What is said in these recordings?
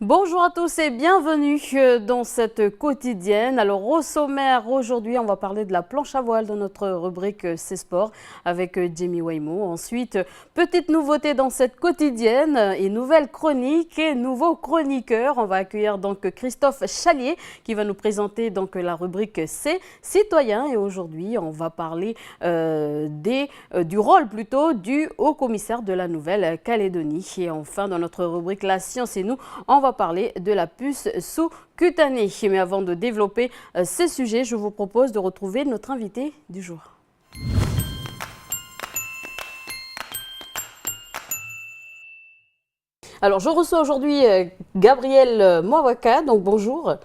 Bonjour à tous et bienvenue dans cette quotidienne. Alors au sommaire, aujourd'hui, on va parler de la planche à voile dans notre rubrique C'est Sport avec Jamie Waymo. Ensuite, petite nouveauté dans cette quotidienne et nouvelle chronique et nouveau chroniqueur. On va accueillir donc Christophe Chalier qui va nous présenter donc la rubrique C'est Citoyen. Et aujourd'hui, on va parler du rôle plutôt du haut-commissaire de la Nouvelle-Calédonie. Et enfin, dans notre rubrique La Science et nous, on va parler de la puce sous-cutanée. Mais avant de développer ces sujets, je vous propose de retrouver notre invité du jour. Alors, je reçois aujourd'hui Gabriel Mwawaka, donc bonjour.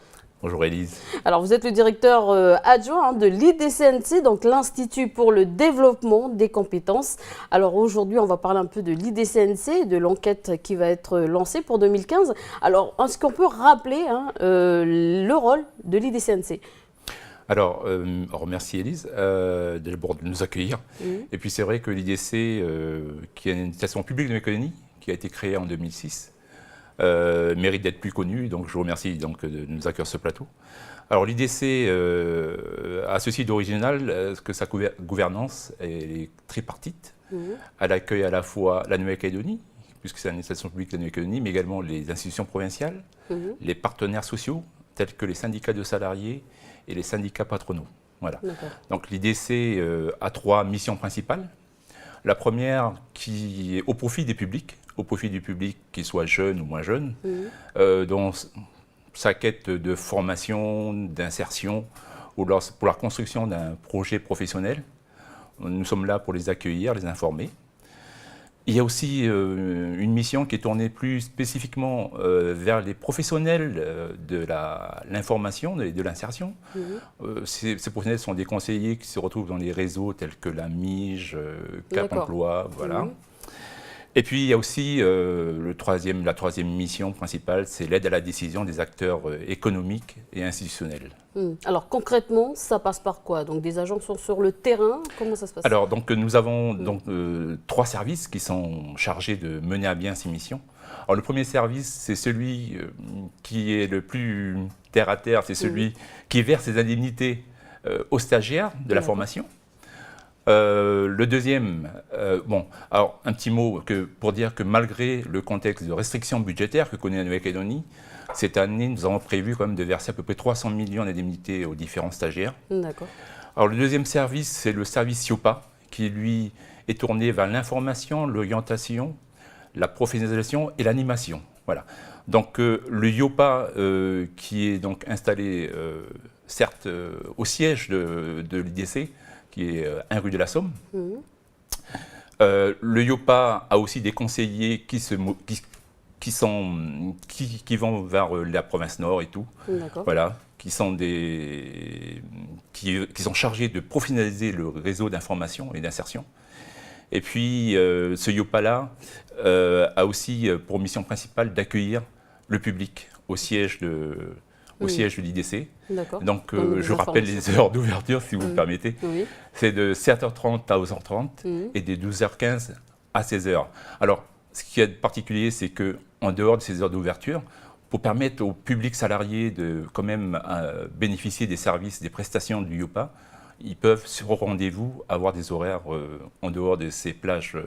Bonjour Élise. Alors vous êtes le directeur adjoint de l'IDCNC, donc l'Institut pour le développement des compétences. Alors aujourd'hui on va parler un peu de l'IDCNC, de l'enquête qui va être lancée pour 2015. Alors est-ce qu'on peut rappeler le rôle de l'IDCNC ? Alors, remercie Élise d'abord de nous accueillir. Et puis c'est vrai que l'IDC, qui est une station publique de Nouvelle-Calédonie, qui a été créée en 2006, mérite d'être plus connu, donc je vous remercie donc, de nous accueillir ce plateau. Alors l'IDC a ceci d'original que sa gouvernance est tripartite. Elle accueille à la fois la Nouvelle-Calédonie, puisque c'est une administration publique de la Nouvelle-Calédonie, mais également les institutions provinciales, les partenaires sociaux, tels que les syndicats de salariés et les syndicats patronaux. Voilà. Donc l'IDC a 3 missions principales. La première qui est au profit des publics, qu'ils soient jeunes ou moins jeunes, dans sa quête de formation, d'insertion, ou pour la construction d'un projet professionnel. Nous sommes là pour les accueillir, les informer. Il y a aussi une mission qui est tournée plus spécifiquement vers les professionnels de l'information et de l'insertion. Ces professionnels sont des conseillers qui se retrouvent dans les réseaux tels que la MIGE, Cap Emploi, voilà. Et puis il y a aussi la troisième mission principale, c'est l'aide à la décision des acteurs économiques et institutionnels. Alors concrètement, ça passe par quoi? Donc des agents sont sur le terrain, comment ça se passe? Alors donc nous avons 3 services qui sont chargés de mener à bien ces missions. Alors le premier service, c'est celui qui est le plus terre à terre, c'est celui qui verse ses indemnités aux stagiaires de la formation. Le deuxième, alors un petit mot pour dire que malgré le contexte de restrictions budgétaires que connaît la Nouvelle-Calédonie, cette année, nous avons prévu quand même de verser à peu près 300 millions d'indemnités aux différents stagiaires. Alors le deuxième service, c'est le service SIOPA, qui lui est tourné vers l'information, l'orientation, la professionnalisation et l'animation. Voilà. Donc le IOPA, qui est donc installé, certes, au siège de l'IDC, qui est 1 rue de la Somme. Le IOPA a aussi des conseillers qui vont vers la province Nord et tout, voilà, qui sont chargés de professionnaliser le réseau d'information et d'insertion. Et puis ce IOPA-là a aussi pour mission principale d'accueillir le public au siège de l'IDC. Donc je rappelle les heures d'ouverture, si vous me permettez. C'est de 7h30 à 11h30 et de 12h15 à 16h. Alors, ce qui est particulier, c'est qu'en dehors de ces heures d'ouverture, pour permettre au public salarié de quand même bénéficier des services, des prestations du IOPA, ils peuvent, sur rendez-vous, avoir des horaires en dehors de ces plages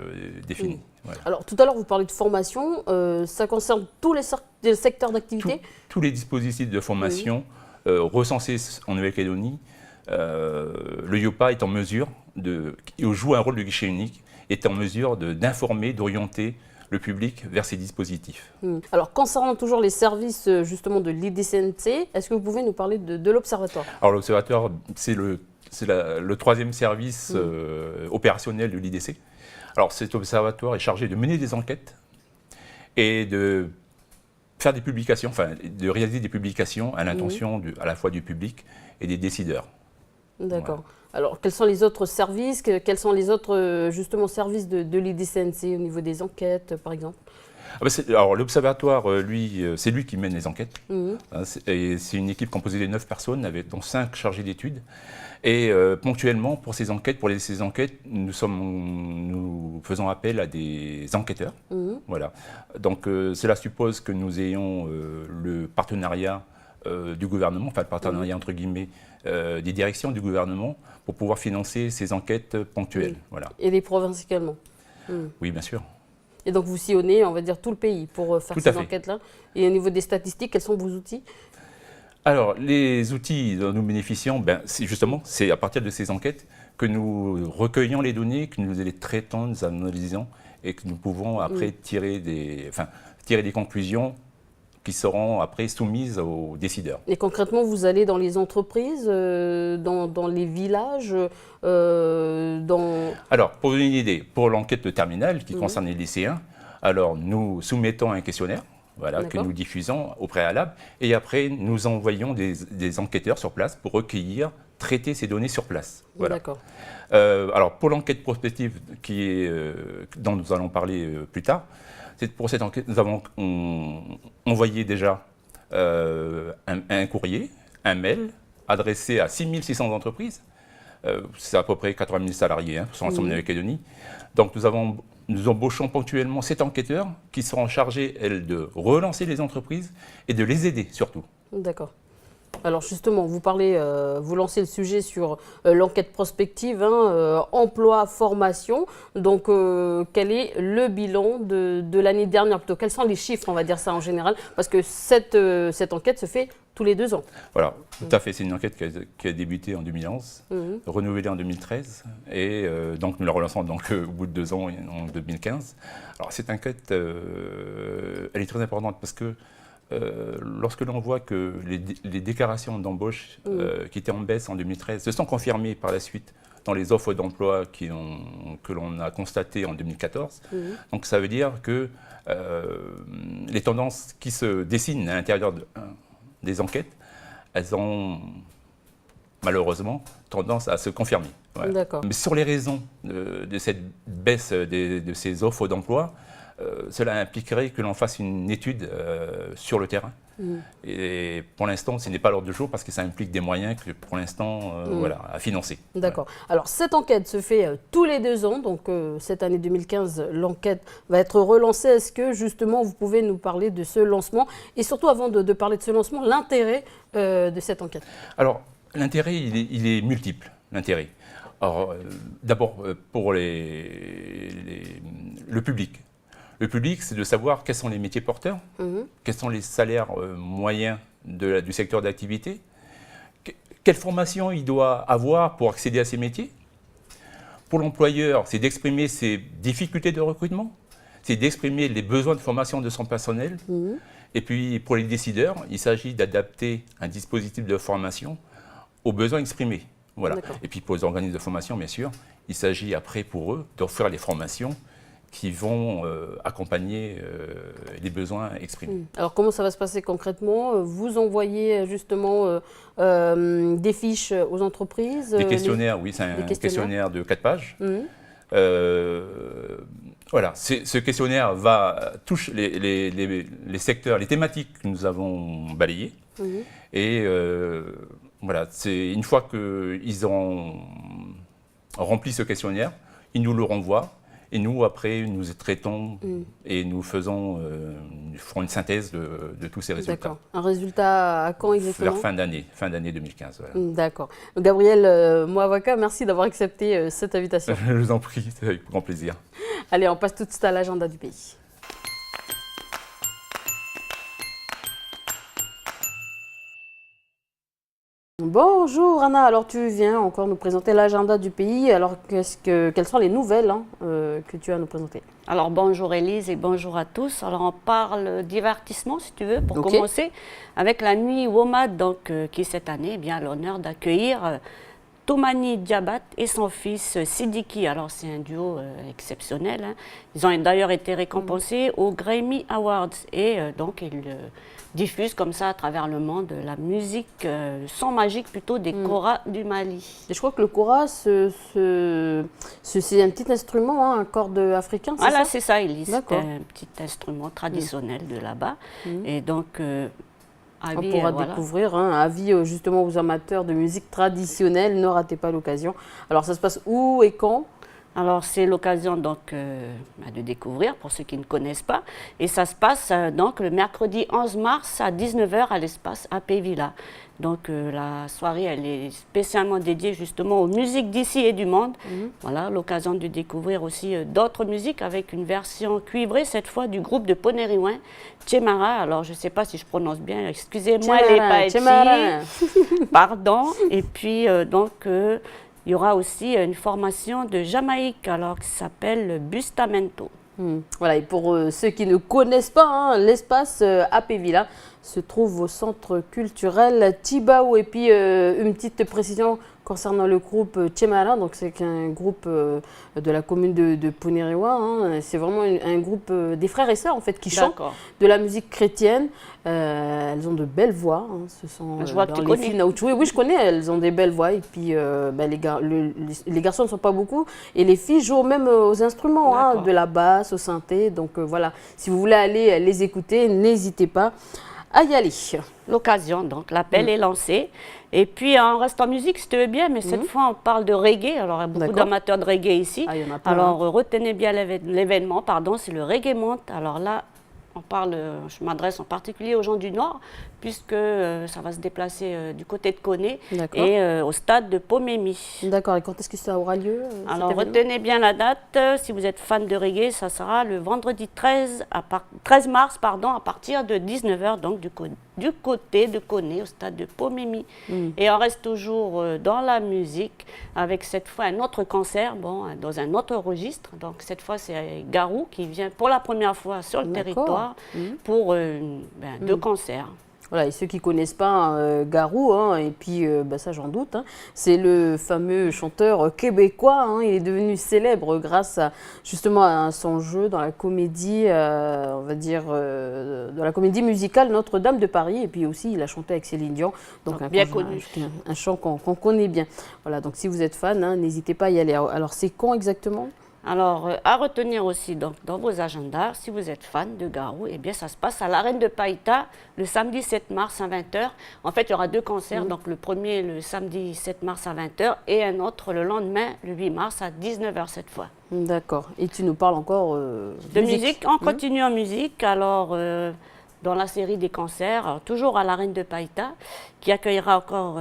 définies. Voilà. Alors, tout à l'heure, vous parlez de formation. Ça concerne tous les secteurs d'activité? Tous les dispositifs de formation recensés en Nouvelle-Calédonie, le IOPA est en mesure il joue un rôle de guichet unique, est en mesure d'informer, d'orienter le public vers ces dispositifs. Alors, concernant toujours les services justement de l'IDCNC, est-ce que vous pouvez nous parler de l'Observatoire? Alors, l'Observatoire, c'est le 3e service opérationnel de l'IDC. Alors cet observatoire est chargé de mener des enquêtes et de faire des publications, de réaliser des publications à l'intention à la fois du public et des décideurs. D'accord. Voilà. Alors, quels sont les autres services, quels sont les autres justement services de l'IDCNC au niveau des enquêtes, par exemple? Alors l'Observatoire, lui, c'est lui qui mène les enquêtes. Mhm. Hein, et c'est une équipe composée de 9 personnes, avec dont 5 chargés d'études. Et ponctuellement, pour ces enquêtes, nous faisons appel à des enquêteurs. Mhm. Voilà. Donc cela suppose que nous ayons le partenariat du gouvernement, enfin le partenariat entre guillemets des directions du gouvernement pour pouvoir financer ces enquêtes ponctuelles. Oui. Voilà. Et les provinces également. Mhm. Oui, bien sûr. Et donc, vous sillonnez, on va dire, tout le pays pour faire Tout à ces fait. enquêtes-là. Et au niveau des statistiques, quels sont vos outils? Alors, les outils dont nous bénéficions, c'est à partir de ces enquêtes que nous recueillons les données, que nous les traitons, nous analysons et que nous pouvons après tirer des conclusions qui seront après soumises aux décideurs. Et concrètement, vous allez dans les entreprises, dans les villages, Alors, pour donner une idée, pour l'enquête de terminale qui concerne les lycéens, alors nous soumettons un questionnaire. Voilà, que nous diffusons au préalable. Et après, nous envoyons des enquêteurs sur place pour recueillir, traiter ces données sur place. Voilà. D'accord. Alors, pour l'enquête prospective dont nous allons parler plus tard, pour cette enquête, nous avons envoyé déjà un courrier, un mail, adressé à 6600 entreprises. C'est à peu près 80 000 salariés sur l'ensemble de la Nouvelle-Calédonie. Donc, nous embauchons ponctuellement 7 enquêteurs qui seront chargés, elles, de relancer les entreprises et de les aider surtout. D'accord. Alors justement, vous lancez le sujet sur l'enquête prospective, emploi, formation. Donc, quel est le bilan de l'année dernière plutôt? Quels sont les chiffres, on va dire ça en général? Parce que cette enquête se fait tous les 2 ans. Voilà, tout à fait. C'est une enquête qui a débuté en 2011, renouvelée en 2013. Et donc, nous la relançons donc, au bout de 2 ans, en 2015. Alors, cette enquête, elle est très importante parce que lorsque l'on voit que les déclarations d'embauche qui étaient en baisse en 2013 se sont confirmées par la suite dans les offres d'emploi que l'on a constatées en 2014, donc ça veut dire que les tendances qui se dessinent à l'intérieur des enquêtes, elles ont malheureusement tendance à se confirmer. Voilà. D'accord. Mais sur les raisons de cette baisse de ces offres d'emploi, cela impliquerait que l'on fasse une étude sur le terrain. Et pour l'instant, ce n'est pas l'ordre du jour parce que ça implique des moyens que pour l'instant, à financer. D'accord. Voilà. Alors, cette enquête se fait tous les 2 ans. Donc, cette année 2015, l'enquête va être relancée. Est-ce que, justement, vous pouvez nous parler de ce lancement? Et surtout, avant de parler de ce lancement, l'intérêt de cette enquête? Alors, l'intérêt, il est multiple, l'intérêt. Alors, d'abord, pour le public. Le public, c'est de savoir quels sont les métiers porteurs, quels sont les salaires moyens du secteur d'activité, quelle formation il doit avoir pour accéder à ces métiers. Pour l'employeur, c'est d'exprimer ses difficultés de recrutement, c'est d'exprimer les besoins de formation de son personnel. Et puis, pour les décideurs, il s'agit d'adapter un dispositif de formation aux besoins exprimés. Voilà. Et puis, pour les organismes de formation, bien sûr, il s'agit après pour eux d'offrir les formations qui vont accompagner les besoins exprimés. Alors, comment ça va se passer concrètement? Vous envoyez justement des fiches aux entreprises? Des questionnaires, oui, c'est un questionnaire de 4 pages. Voilà, ce questionnaire touche les secteurs, les thématiques que nous avons balayées. Et voilà, c'est une fois qu'ils auront rempli ce questionnaire, ils nous le renvoient. Et nous, après, nous traitons et nous ferons une synthèse de tous ces résultats. D'accord. Un résultat à quand exactement? Vers fin d'année 2015. Voilà. D'accord. Gabriel Mouavaka, merci d'avoir accepté cette invitation. Je vous en prie, c'est avec grand plaisir. Allez, on passe tout de suite à l'agenda du pays. Bonjour Anna, alors tu viens encore nous présenter l'agenda du pays. Alors quelles sont les nouvelles que tu as à nous présenter? Alors bonjour Élise et bonjour à tous. Alors on parle divertissement si tu veux pour commencer avec la nuit WOMAD donc, qui cette année a l'honneur d'accueillir Toumani Diabat et son fils Sidiki. Alors c'est un duo exceptionnel. Hein. Ils ont d'ailleurs été récompensés aux Grammy Awards et donc ils diffusent comme ça à travers le monde la musique, le son magique plutôt des koras du Mali. Et je crois que le kora, c'est un petit instrument, hein, un corde africain, c'est ça? Voilà, c'est ça, Elise. C'est un petit instrument traditionnel de là-bas. Et donc, on pourra découvrir, hein, avis justement aux amateurs de musique traditionnelle, ne ratez pas l'occasion. Alors ça se passe où et quand? Alors c'est l'occasion donc de découvrir pour ceux qui ne connaissent pas. Et ça se passe donc le mercredi 11 mars à 19 h à l'espace AP Villa. Donc la soirée elle est spécialement dédiée justement aux musiques d'ici et du monde. Voilà, l'occasion de découvrir aussi d'autres musiques avec une version cuivrée cette fois du groupe de Poneriwen, Tchemara. Alors je ne sais pas si je prononce bien, excusez-moi les Païtis. Pardon. Et puis il y aura aussi une formation de Jamaïque, alors qui s'appelle Bustamento. Voilà, et pour ceux qui ne connaissent pas, hein, l'espace AP Villa se trouve au centre culturel Tibao. Et puis une petite précision concernant le groupe Tchemara, donc c'est un groupe de la commune de Poneriwen. Hein. C'est vraiment un groupe des frères et sœurs en fait qui chantent de la musique chrétienne. Elles ont de belles voix. Hein. Ce sont je vois dans que tu les connais. films Naoutchoué. Oui, je connais. Elles ont des belles voix. Et puis les garçons ne sont pas beaucoup. Et les filles jouent même aux instruments, hein, de la basse, au synthé. Donc voilà, si vous voulez aller les écouter, n'hésitez pas à y aller. L'occasion, donc l'appel est lancé. Et puis on reste en musique si tu veux bien, mais cette fois on parle de reggae. Alors il y a beaucoup d'amateurs de reggae ici. Ah, il y en a plein, alors retenez bien l'événement, pardon, c'est le Reggae Month. Alors là, je m'adresse en particulier aux gens du Nord, puisque ça va se déplacer du côté de Koné et au stade de Pomemi. D'accord, et quand est-ce que ça aura lieu? Alors retenez bien la date, si vous êtes fan de reggae, ça sera le vendredi 13 mars à partir de 19 h, donc du côté de Koné, au stade de Pomemi. Et on reste toujours dans la musique, avec cette fois un autre concert, dans un autre registre. Donc cette fois c'est Garou qui vient pour la première fois sur le territoire pour deux concerts. Voilà, et ceux qui ne connaissent pas Garou, hein, et puis ça j'en doute, hein, c'est le fameux chanteur québécois. Hein, il est devenu célèbre grâce justement à son jeu dans la comédie, on va dire, dans la comédie musicale Notre-Dame de Paris. Et puis aussi, il a chanté avec Céline Dion, donc bien connu. Un chant qu'on connaît bien. Voilà, donc si vous êtes fan, hein, n'hésitez pas à y aller. Alors c'est quand exactement ? Alors, à retenir aussi donc, dans vos agendas, si vous êtes fan de Garou, eh bien, ça se passe à l'Arène de Païta le samedi 7 mars à 20 h. En fait, il y aura deux concerts. Donc, le premier le samedi 7 mars à 20 h et un autre le lendemain, le 8 mars à 19 h cette fois. D'accord. Et tu nous parles encore de musique. On continue en musique. Alors, dans la série des concerts, toujours à l'Arène de Païta, qui accueillera encore...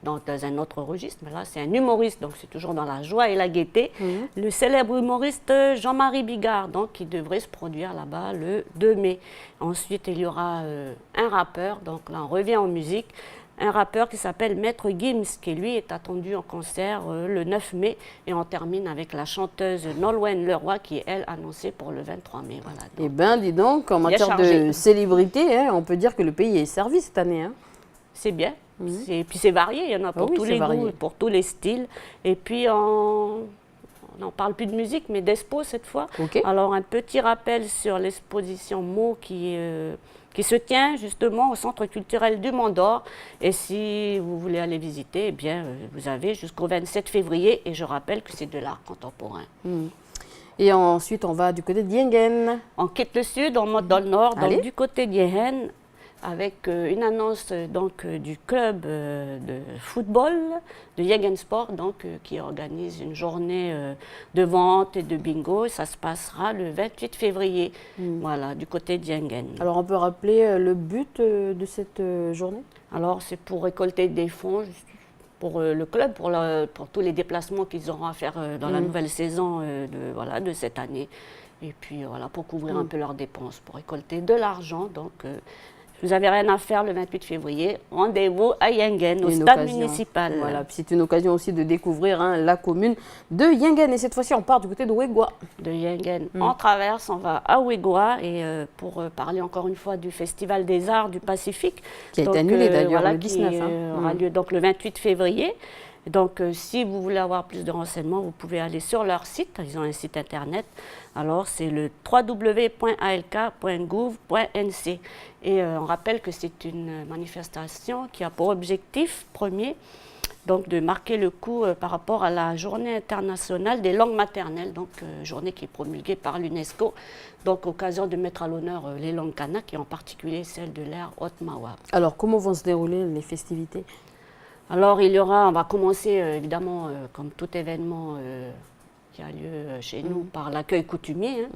dans un autre registre, mais là c'est un humoriste, donc c'est toujours dans la joie et la gaieté. Le célèbre humoriste Jean-Marie Bigard, donc, qui devrait se produire là-bas le 2 mai. Ensuite, il y aura un rappeur, donc là on revient en musique, un rappeur qui s'appelle Maître Gims, qui lui est attendu en concert le 9 mai. Et on termine avec la chanteuse Nolwenn Leroy, qui est elle annoncée pour le 23 mai. Voilà, eh bien, dis donc, en matière de célébrité, hein, on peut dire que le pays est servi cette année. Hein. C'est bien. Et puis c'est varié, il y en a pour tous les goûts, pour tous les styles. Et puis on n'en parle plus de musique, mais d'expo cette fois. Alors un petit rappel sur l'exposition Mots qui se tient justement au Centre culturel du Mont d'Or. Et si vous voulez aller visiter, eh bien, vous avez jusqu'au 27 février. Et je rappelle que c'est de l'art contemporain. Et ensuite, on va du côté de Yengen. On quitte le sud, on monte dans le nord, donc du côté de Yengen, avec une annonce donc, du club de football de Yengen Sport, donc, qui organise une journée de vente et de bingo. Ça se passera le 28 février, voilà, du côté de Yengen. Alors, on peut rappeler le but de cette journée? Alors, c'est pour récolter des fonds pour le club, pour tous les déplacements qu'ils auront à faire dans la nouvelle saison de cette année. Et puis, voilà, pour couvrir un peu leurs dépenses, pour récolter de l'argent, donc... Vous n'avez rien à faire le 28 février. Rendez-vous à Yingen, au stade municipal. Voilà, c'est une occasion aussi de découvrir la commune de Yingen. Et cette fois-ci, on part du côté de Ouégoua. De Yingen. On traverse, on va à Ouégoua. Et pour parler encore une fois du Festival des Arts du Pacifique. Qui a été annulé d'ailleurs le 19. Qui aura lieu donc le 28 février. Donc, si vous voulez avoir plus de renseignements, vous pouvez aller sur leur site. Ils ont un site internet. Alors, c'est le www.alk.gouv.nc. Et on rappelle que c'est une manifestation qui a pour objectif premier donc, de marquer le coup par rapport à la Journée internationale des langues maternelles, donc journée qui est promulguée par l'UNESCO. Donc, occasion de mettre à l'honneur les langues kanak et en particulier celles de l'ère Haute-Mawa. Alors, comment vont se dérouler les festivités? Alors, on va commencer évidemment, comme tout événement qui a lieu chez nous, par l'accueil coutumier.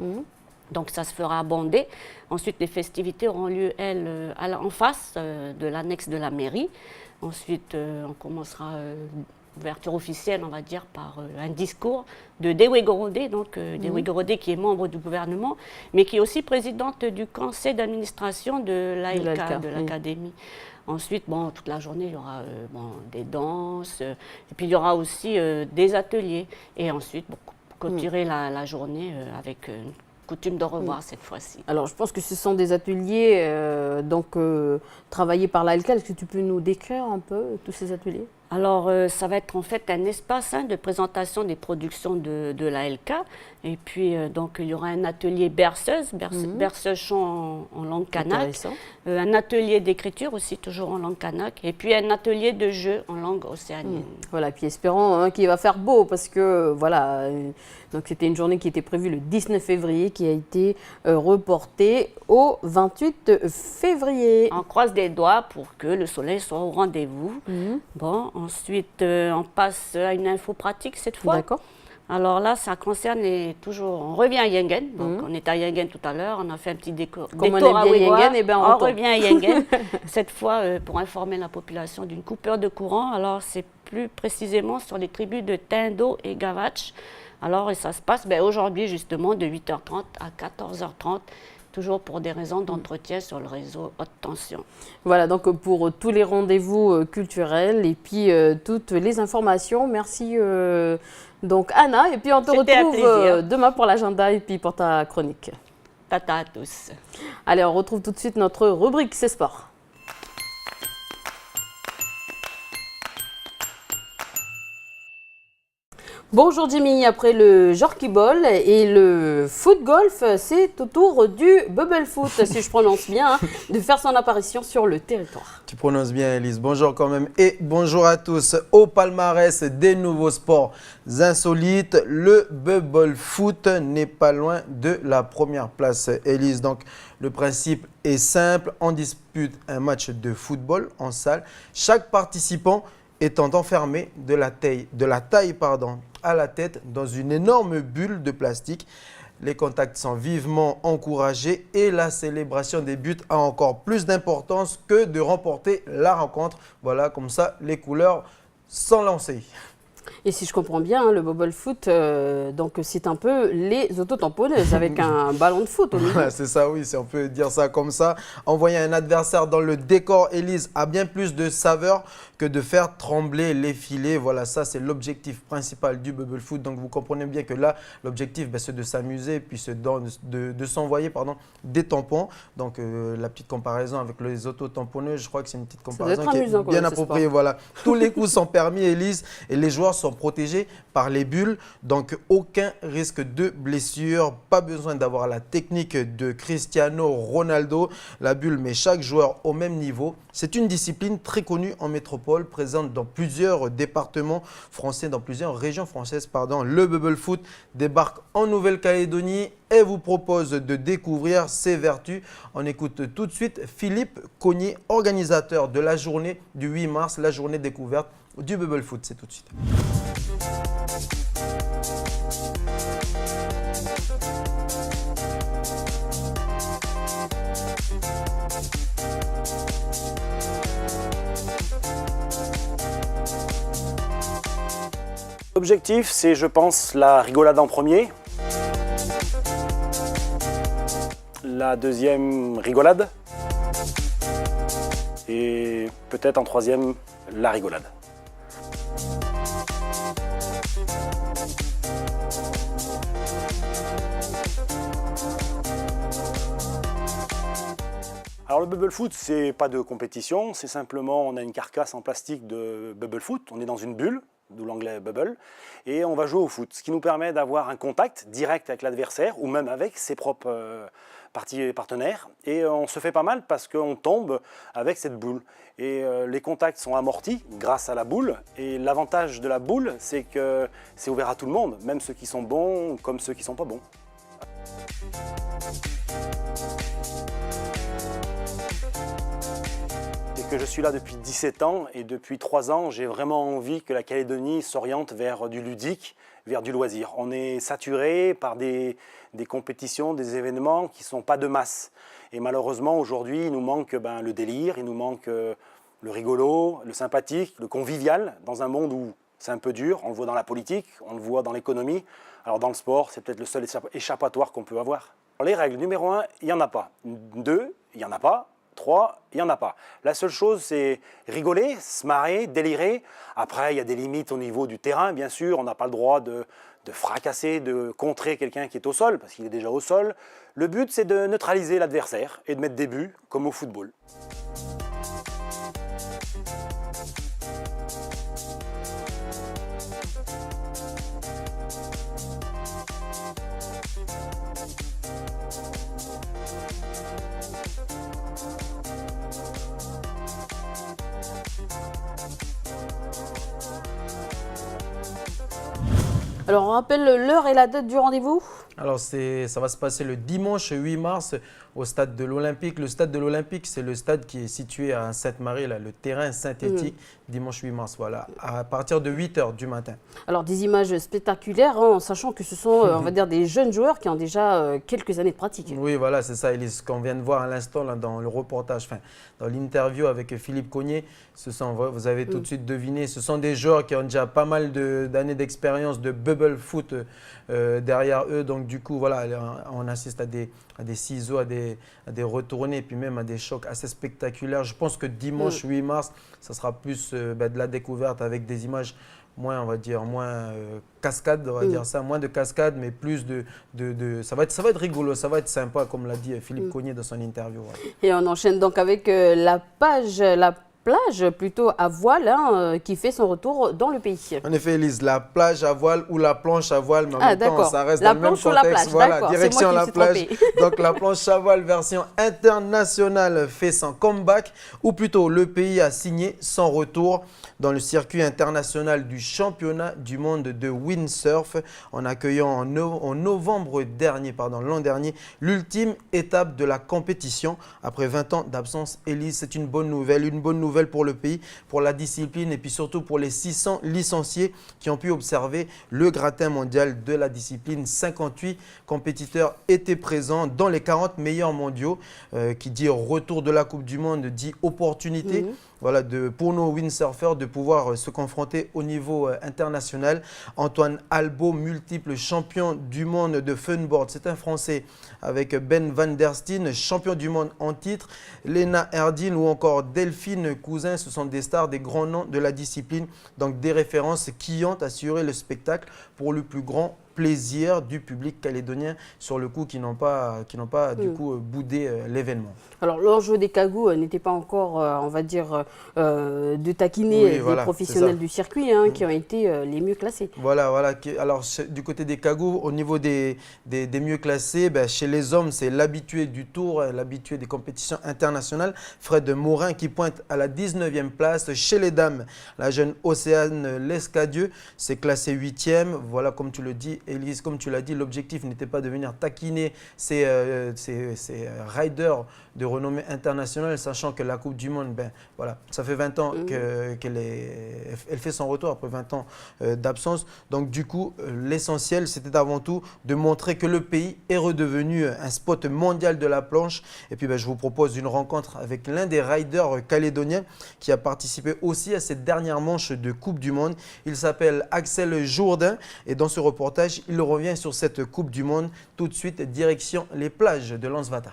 Donc, ça se fera à Bondé. Ensuite, les festivités auront lieu, elles, en face de l'annexe de la mairie. Ensuite, on commencera l'ouverture officielle, on va dire, par un discours de Dewe Gorodé, donc Dewe Gorodé qui est membre du gouvernement, mais qui est aussi présidente du conseil d'administration de l'ALK, de l'académie. Ensuite, toute la journée, il y aura des danses, et puis il y aura aussi des ateliers. Et ensuite, pour clôturer la journée avec une coutume de revoir cette fois-ci. Alors, je pense que ce sont des ateliers travaillés par l'ALK. Est-ce que tu peux nous décrire un peu tous ces ateliers? Alors, ça va être en fait un espace de présentation des productions de l'ALK. Et puis, donc, il y aura un atelier berceuse, berceuse chant en langue kanak. Un atelier d'écriture aussi, toujours en langue kanak. Et puis, un atelier de jeu en langue océanienne. Voilà, puis espérons qu'il va faire beau parce que, voilà, donc c'était une journée qui était prévue le 19 février qui a été reportée au 28 février. On croise des doigts pour que le soleil soit au rendez-vous. Bon, ensuite, on passe à une info pratique cette fois. D'accord. Alors là, ça concerne on revient à Yingen. Donc, on est à Yingen tout à l'heure. On a fait un petit détour à Ouégoua. On revient à Yingen. Cette fois, pour informer la population d'une coupure de courant. Alors, c'est plus précisément sur les tribus de Tindo et Gavatch. Alors, ça se passe aujourd'hui, justement, de 8h30 à 14h30. Toujours pour des raisons d'entretien sur le réseau haute tension. Voilà, donc pour tous les rendez-vous culturels et puis toutes les informations, merci donc Anna. Et puis on te retrouve demain pour l'agenda et puis pour ta chronique. Tata à tous. Allez, on retrouve tout de suite notre rubrique C'est Sport. Bonjour Jimmy, après le Jorkiball et le foot golf, c'est au tour du bubble foot, si je prononce bien, de faire son apparition sur le territoire. Tu prononces bien Elise, bonjour quand même et bonjour à tous. Au palmarès des nouveaux sports insolites, le bubble foot n'est pas loin de la première place Elise. Donc le principe est simple, on dispute un match de football en salle, chaque participant étant enfermé de la taille à la tête dans une énorme bulle de plastique. Les contacts sont vivement encouragés et la célébration des buts a encore plus d'importance que de remporter la rencontre. Voilà, comme ça, les couleurs sont lancées. Et si je comprends bien, le bubble foot, donc c'est un peu les autotamponneuses avec un ballon de foot au milieu. Voilà, c'est ça, oui, si on peut dire ça comme ça. Envoyer un adversaire dans le décor, Elise, a bien plus de saveur que de faire trembler les filets. Voilà, ça c'est l'objectif principal du bubble foot. Donc vous comprenez bien que là, l'objectif, c'est de s'amuser puis de s'envoyer des tampons. Donc la petite comparaison avec les autotamponneuses, je crois que c'est une petite comparaison qui est bien appropriée. Voilà. Tous les coups sont permis, Elise, et les joueurs sont protégés par les bulles. Donc aucun risque de blessure. Pas besoin d'avoir la technique de Cristiano Ronaldo. La bulle met chaque joueur au même niveau. C'est une discipline très connue en métropole, présente dans plusieurs départements français, dans plusieurs régions françaises. Le bubble foot débarque en Nouvelle-Calédonie et vous propose de découvrir ses vertus. On écoute tout de suite Philippe Cognier, organisateur de la journée du 8 mars, la journée découverte du bubble foot. C'est tout de suite. L'objectif, c'est, je pense, la rigolade en premier. La deuxième rigolade. et peut-être en troisième, la rigolade. Alors le bubble foot, c'est pas de compétition, c'est simplement on a une carcasse en plastique de bubble foot, on est dans une bulle, d'où l'anglais bubble, et on va jouer au foot, ce qui nous permet d'avoir un contact direct avec l'adversaire ou même avec ses propres partenaires, et on se fait pas mal parce qu'on tombe avec cette boule. Et les contacts sont amortis grâce à la boule, et l'avantage de la boule, c'est que c'est ouvert à tout le monde, même ceux qui sont bons comme ceux qui sont pas bons. Que je suis là depuis 17 ans et depuis 3 ans, j'ai vraiment envie que la Calédonie s'oriente vers du ludique, vers du loisir. On est saturé par des compétitions, des événements qui ne sont pas de masse. Et malheureusement, aujourd'hui, il nous manque le délire, il nous manque le rigolo, le sympathique, le convivial, dans un monde où c'est un peu dur. On le voit dans la politique, on le voit dans l'économie. Alors dans le sport, c'est peut-être le seul échappatoire qu'on peut avoir. Alors, les règles, numéro 1, il n'y en a pas. 2, il n'y en a pas. 3, il n'y en a pas. La seule chose, c'est rigoler, se marrer, délirer. Après, il y a des limites au niveau du terrain, bien sûr. On n'a pas le droit de fracasser, de contrer quelqu'un qui est au sol, parce qu'il est déjà au sol. Le but, c'est de neutraliser l'adversaire et de mettre des buts, comme au football. Alors, on rappelle l'heure et la date du rendez-vous? Alors, ça va se passer le dimanche 8 mars au stade de l'Olympique. Le stade de l'Olympique, c'est le stade qui est situé à Sainte-Marie, le terrain synthétique, dimanche 8 mars, voilà, à partir de 8 h du matin. Alors, des images spectaculaires, hein, en sachant que ce sont, on va dire, des jeunes joueurs qui ont déjà quelques années de pratique. Oui, voilà, c'est ça, Elise, ce qu'on vient de voir à l'instant dans le reportage, dans l'interview avec Philippe Cognier. Vous avez tout de suite deviné, ce sont des joueurs qui ont déjà pas mal d'années d'expérience de bubble foot derrière eux. Donc, du coup, voilà, on assiste à des ciseaux, à des retournées, et puis même à des chocs assez spectaculaires. Je pense que dimanche 8 mars, ça sera plus de la découverte avec des images moins, on va dire, moins cascade, on va dire ça, moins de cascade, mais plus ça va être rigolo, ça va être sympa, comme l'a dit Philippe Cognier dans son interview. Ouais. Et on enchaîne donc avec la plage plutôt à voile, hein, qui fait son retour dans le pays. En effet, Elise, la plage à voile ou la planche à voile, mais en même temps, ça reste la dans le même planche ou la contexte. plage, Voilà, direction la plage. Donc la planche à voile version internationale fait son comeback, ou plutôt le pays a signé son retour dans le circuit international du championnat du monde de windsurf en accueillant en novembre dernier, l'an dernier, l'ultime étape de la compétition. Après 20 ans d'absence, Elise, c'est une bonne nouvelle pour le pays, pour la discipline et puis surtout pour les 600 licenciés qui ont pu observer le gratin mondial de la discipline. 58 compétiteurs étaient présents dans les 40 meilleurs mondiaux. Qui dit retour de la Coupe du Monde dit opportunité. Voilà, pour nos windsurfers de pouvoir se confronter au niveau international. Antoine Albo, multiple champion du monde de funboard, c'est un Français, avec Ben Van Der Steen, champion du monde en titre, Lena Erdin ou encore Delphine Cousin, ce sont des stars, des grands noms de la discipline, donc des références qui ont assuré le spectacle pour le plus grand plaisir du public calédonien sur le coup, qui n'ont pas du coup boudé l'événement. Alors l'enjeu des cagous n'était pas encore, on va dire, de taquiner les professionnels du circuit, hein, qui ont été les mieux classés. Voilà. Alors du côté des cagous, au niveau des mieux classés, chez les hommes, c'est l'habitué du tour, l'habitué des compétitions internationales, Fred Morin, qui pointe à la 19e place. Chez les dames, la jeune Océane Lescadieu s'est classée 8e. Voilà, comme tu le dis, Élise, comme tu l'as dit, l'objectif n'était pas de venir taquiner ces riders de renommée internationale, sachant que la Coupe du Monde, voilà, ça fait 20 ans qu'elle fait son retour après 20 ans d'absence. Donc du coup, l'essentiel, c'était avant tout de montrer que le pays est redevenu un spot mondial de la planche. Et puis je vous propose une rencontre avec l'un des riders calédoniens qui a participé aussi à cette dernière manche de Coupe du Monde. Il s'appelle Axel Jourdain et dans ce reportage, il revient sur cette Coupe du Monde. Tout de suite, direction les plages de Lansvata.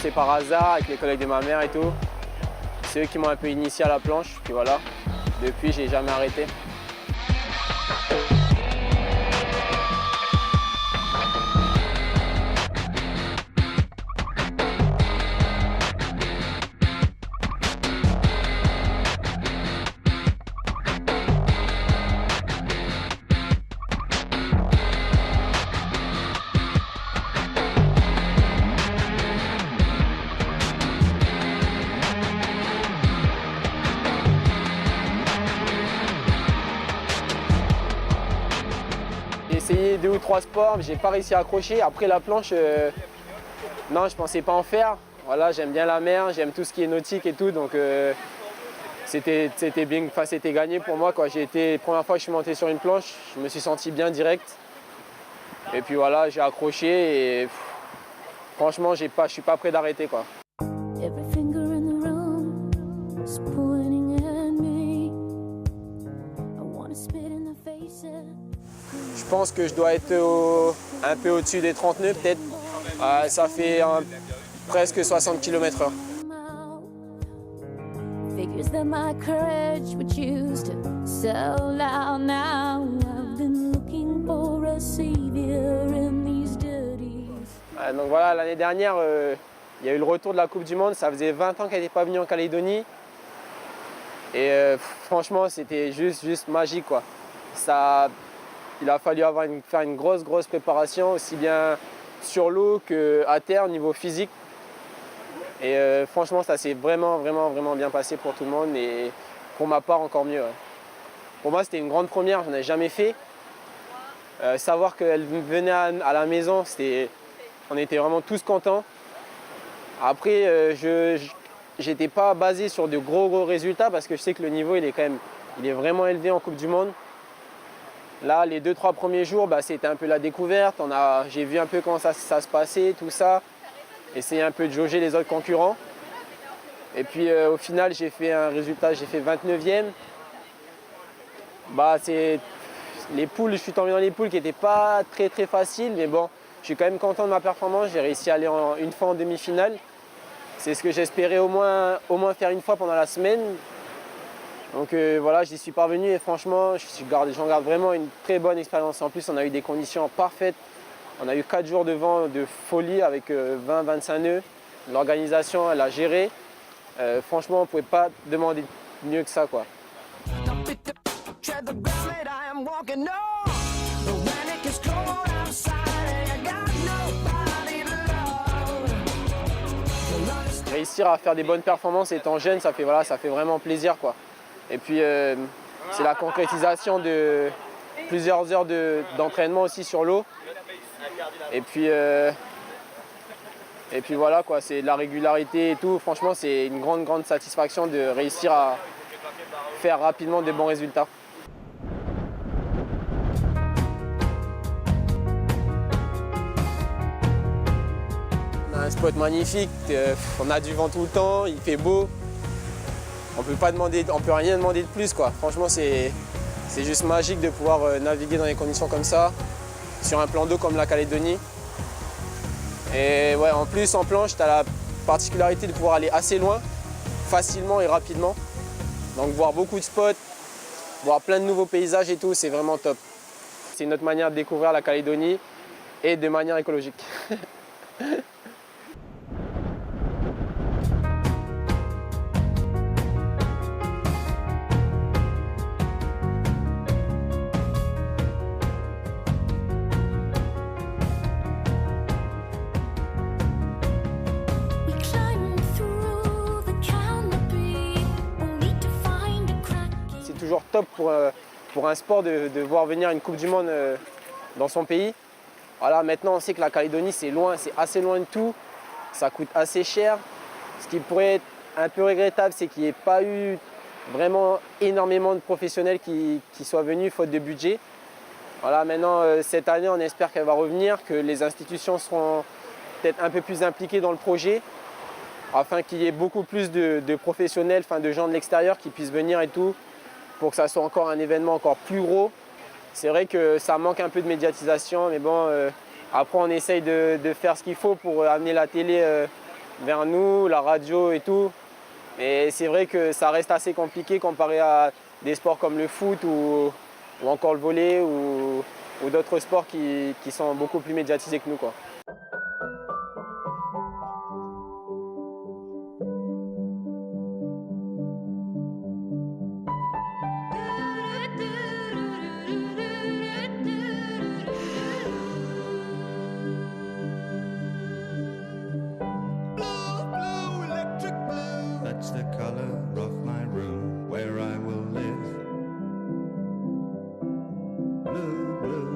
commencé par hasard avec les collègues de ma mère et tout. C'est eux qui m'ont un peu initié à la planche, puis voilà. Depuis, j'ai jamais arrêté. J'ai essayé 2 ou 3 sports, mais j'ai pas réussi à accrocher. Après la planche, non, je pensais pas en faire. Voilà, j'aime bien la mer, j'aime tout ce qui est nautique et tout, donc c'était bien, enfin, c'était gagné pour moi. La première fois que je suis monté sur une planche, je me suis senti bien direct. Et puis voilà, j'ai accroché et franchement, je suis pas prêt d'arrêter, quoi. Every finger in the room is pointing at me. I wanna spit in their faces. Je pense que je dois être un peu au-dessus des 30 nœuds, peut-être. Ça fait presque 60 km/h. Figures that my courage would use to sell out now. I've been looking for a savior in these dirty. Donc voilà, l'année dernière, il y a eu le retour de la Coupe du Monde. Ça faisait 20 ans qu'elle n'était pas venue en Calédonie. Et franchement, c'était juste magique, quoi. Il a fallu faire une grosse préparation, aussi bien sur l'eau qu'à terre au niveau physique. Et franchement, ça s'est vraiment bien passé pour tout le monde et pour ma part encore mieux. Ouais. Pour moi, c'était une grande première, je n'en ai jamais fait. Savoir qu'elle venait à la maison, on était vraiment tous contents. Après, je n'étais pas basé sur de gros résultats parce que je sais que le niveau il est vraiment élevé en Coupe du Monde. Là, les 2-3 premiers jours, c'était un peu la découverte. J'ai vu un peu comment ça se passait, tout ça. Essayer un peu de jauger les autres concurrents. Et puis au final, j'ai fait un résultat, j'ai fait 29e. Les poules, je suis tombé dans les poules qui n'étaient pas très faciles, mais bon, je suis quand même content de ma performance. J'ai réussi à aller une fois en demi-finale. C'est ce que j'espérais au moins faire une fois pendant la semaine. Donc voilà, j'y suis parvenu et franchement, j'en garde vraiment une très bonne expérience. En plus, on a eu des conditions parfaites. On a eu 4 jours de vent de folie avec 20-25 nœuds. L'organisation, elle a géré. Franchement, on ne pouvait pas demander mieux que ça, quoi. Réussir à faire des bonnes performances étant jeune, ça fait vraiment plaisir, quoi. Et puis c'est la concrétisation de plusieurs heures d'entraînement aussi sur l'eau. Et puis voilà, quoi, c'est de la régularité et tout. Franchement, c'est une grande satisfaction de réussir à faire rapidement de bons résultats. On a un spot magnifique, on a du vent tout le temps, il fait beau. On peut rien demander de plus, quoi. Franchement, c'est juste magique de pouvoir naviguer dans des conditions comme ça, sur un plan d'eau comme la Calédonie. Et ouais, en plus, en planche, tu as la particularité de pouvoir aller assez loin, facilement et rapidement. Donc voir beaucoup de spots, voir plein de nouveaux paysages et tout, c'est vraiment top. C'est une autre manière de découvrir la Calédonie et de manière écologique. Toujours top pour un sport de voir venir une Coupe du Monde dans son pays. Voilà, maintenant on sait que la Calédonie c'est assez loin de tout, ça coûte assez cher. Ce qui pourrait être un peu regrettable, c'est qu'il n'y ait pas eu vraiment énormément de professionnels qui soient venus faute de budget. Voilà, maintenant cette année on espère qu'elle va revenir, que les institutions seront peut-être un peu plus impliquées dans le projet, afin qu'il y ait beaucoup plus de professionnels, de gens de l'extérieur qui puissent venir et tout, pour que ça soit encore un événement encore plus gros. C'est vrai que ça manque un peu de médiatisation, mais bon, après on essaye de faire ce qu'il faut pour amener la télé vers nous, la radio et tout. Mais c'est vrai que ça reste assez compliqué comparé à des sports comme le foot ou encore le volley ou d'autres sports qui sont beaucoup plus médiatisés que nous, quoi. That's the color of my room where I will live. Blue, blue.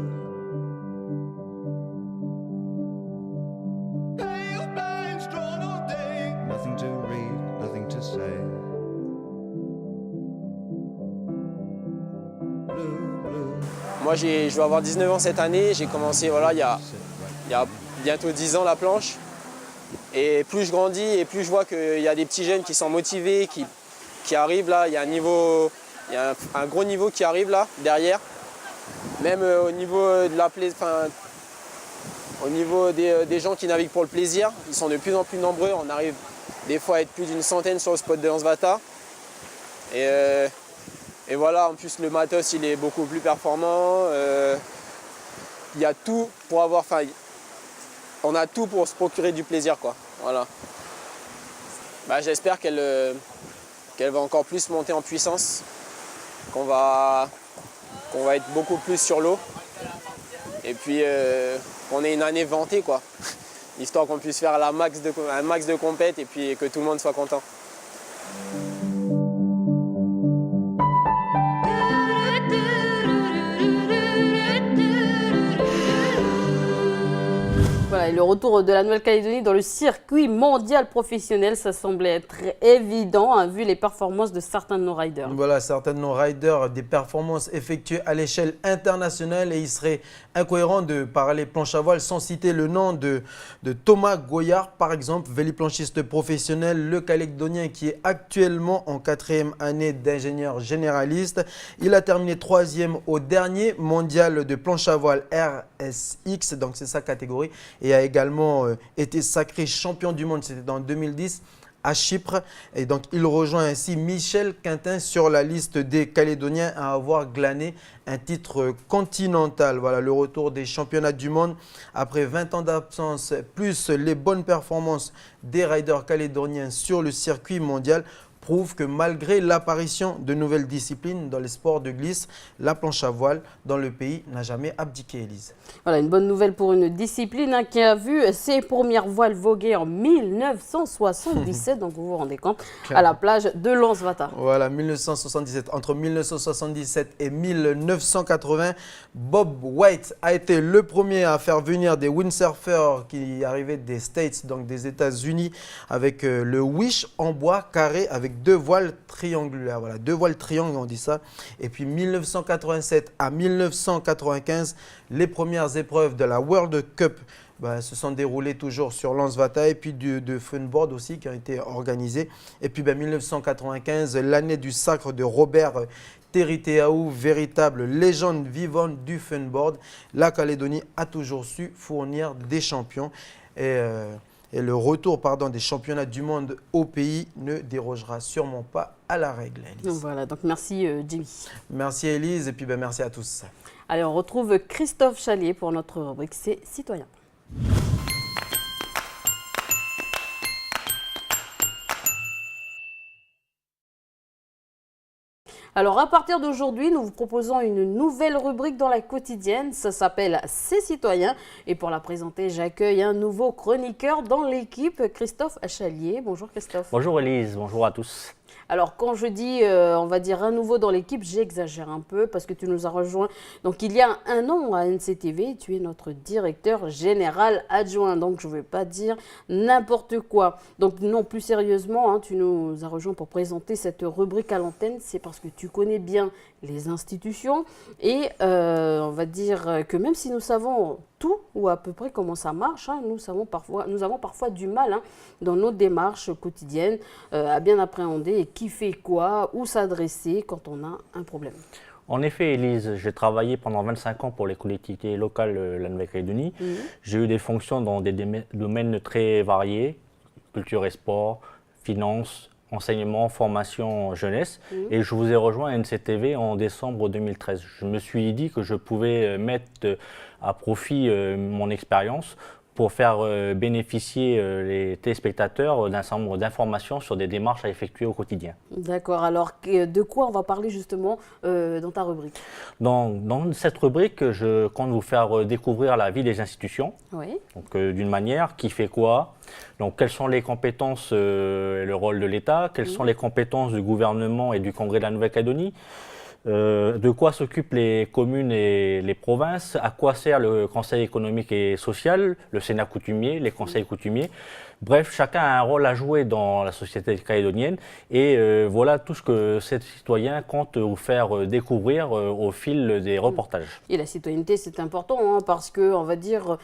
Pale blinds drawn all day. Nothing to read, nothing to say. Blue, blue. Moi, je vais avoir 19 ans cette année. J'ai commencé voilà, il y a bientôt 10 ans la planche. Et plus je grandis et plus je vois qu'il y a des petits jeunes qui sont motivés, qui arrivent là. Il y a un gros niveau qui arrive là, derrière. Même au niveau de au niveau des gens qui naviguent pour le plaisir, ils sont de plus en plus nombreux. On arrive des fois à être plus d'une centaine sur le spot de Lansvata. Et voilà, en plus le matos il est beaucoup plus performant. Il y a tout pour avoir. On a tout pour se procurer du plaisir, quoi. Voilà. J'espère qu'elle va encore plus monter en puissance, qu'on va être beaucoup plus sur l'eau, et puis qu'on ait une année vantée, quoi. Histoire qu'on puisse faire un max de compète et puis que tout le monde soit content. Voilà, et le retour de la Nouvelle-Calédonie dans le circuit mondial professionnel, ça semblait être évident, hein, vu les performances de certains de nos riders. Voilà, certains de nos riders, des performances effectuées à l'échelle internationale, et il serait incohérent de parler planche à voile sans citer le nom de Thomas Goyard, par exemple, véliplanchiste professionnel, le Calédonien qui est actuellement en 4e année d'ingénieur généraliste. Il a terminé 3e au dernier mondial de planche à voile RSX, donc c'est sa catégorie, et a également été sacré champion du monde, c'était en 2010 à Chypre. Et donc il rejoint ainsi Michel Quintin sur la liste des Calédoniens à avoir glané un titre continental. Voilà le retour des championnats du monde après 20 ans d'absence, plus les bonnes performances des riders calédoniens sur le circuit mondial, prouve que malgré l'apparition de nouvelles disciplines dans les sports de glisse, la planche à voile dans le pays n'a jamais abdiqué, Élise. Voilà, une bonne nouvelle pour une discipline, hein, qui a vu ses premières voiles voguer en 1977, donc vous vous rendez compte, à la plage de Lansvata. Voilà, 1977. Entre 1977 et 1980, Bob White a été le premier à faire venir des windsurfers qui arrivaient des States, donc des États-Unis, avec le wish en bois carré avec 2 voiles triangulaires. Voilà, 2 voiles triangles, on dit ça. Et puis 1987 à 1995, les premières épreuves de la World Cup se sont déroulées toujours sur Lansvata, et puis de funboard aussi qui ont été organisés. Et puis 1995, l'année du sacre de Robert Teriteaou, véritable légende vivante du funboard. La Calédonie a toujours su fournir des champions. Et le retour des championnats du monde au pays ne dérogera sûrement pas à la règle, Élise. Voilà, donc merci Jimmy. Merci Élise, et puis merci à tous. Allez, on retrouve Christophe Chalier pour notre rubrique C'est Citoyen. Alors, à partir d'aujourd'hui, nous vous proposons une nouvelle rubrique dans la quotidienne. Ça s'appelle C'est Citoyen. Et pour la présenter, j'accueille un nouveau chroniqueur dans l'équipe, Christophe Chalier. Bonjour Christophe. Bonjour Élise, bonjour à tous. Alors, quand je dis, on va dire, un nouveau dans l'équipe, j'exagère un peu parce que tu nous as rejoint. Donc, il y a un an à NCTV, tu es notre directeur général adjoint. Donc, je ne vais pas dire n'importe quoi. Donc, non, plus sérieusement, hein, tu nous as rejoint pour présenter cette rubrique à l'antenne. C'est parce que tu connais bien les institutions et on va dire que même si nous savons tout ou à peu près comment ça marche, hein, nous avons parfois du mal, hein, dans nos démarches quotidiennes à bien appréhender qui fait quoi, où s'adresser quand on a un problème. En effet, Élise, j'ai travaillé pendant 25 ans pour les collectivités locales de la Nouvelle-Calédonie. J'ai eu des fonctions dans des domaines très variés, culture et sport, finances, enseignement, formation, jeunesse. Et je vous ai rejoint à NCTV en décembre 2013. Je me suis dit que je pouvais mettre à profit mon expérience pour faire bénéficier les téléspectateurs d'un certain nombre d'informations sur des démarches à effectuer au quotidien. D'accord, alors de quoi on va parler justement dans ta rubrique? Dans cette rubrique, je compte vous faire découvrir la vie des institutions. Oui. Donc, d'une manière, qui fait quoi? Donc, quelles sont les compétences et le rôle de l'État? Quelles sont les compétences du gouvernement et du Congrès de la Nouvelle-Calédonie? De quoi s'occupent les communes et les provinces? À quoi sert le Conseil économique et social, le Sénat coutumier, les conseils coutumiers? Bref, chacun a un rôle à jouer dans la société calédonienne et voilà tout ce que ces citoyens comptent vous faire découvrir au fil des reportages. Et la citoyenneté, c'est important hein, parce que, on va dire,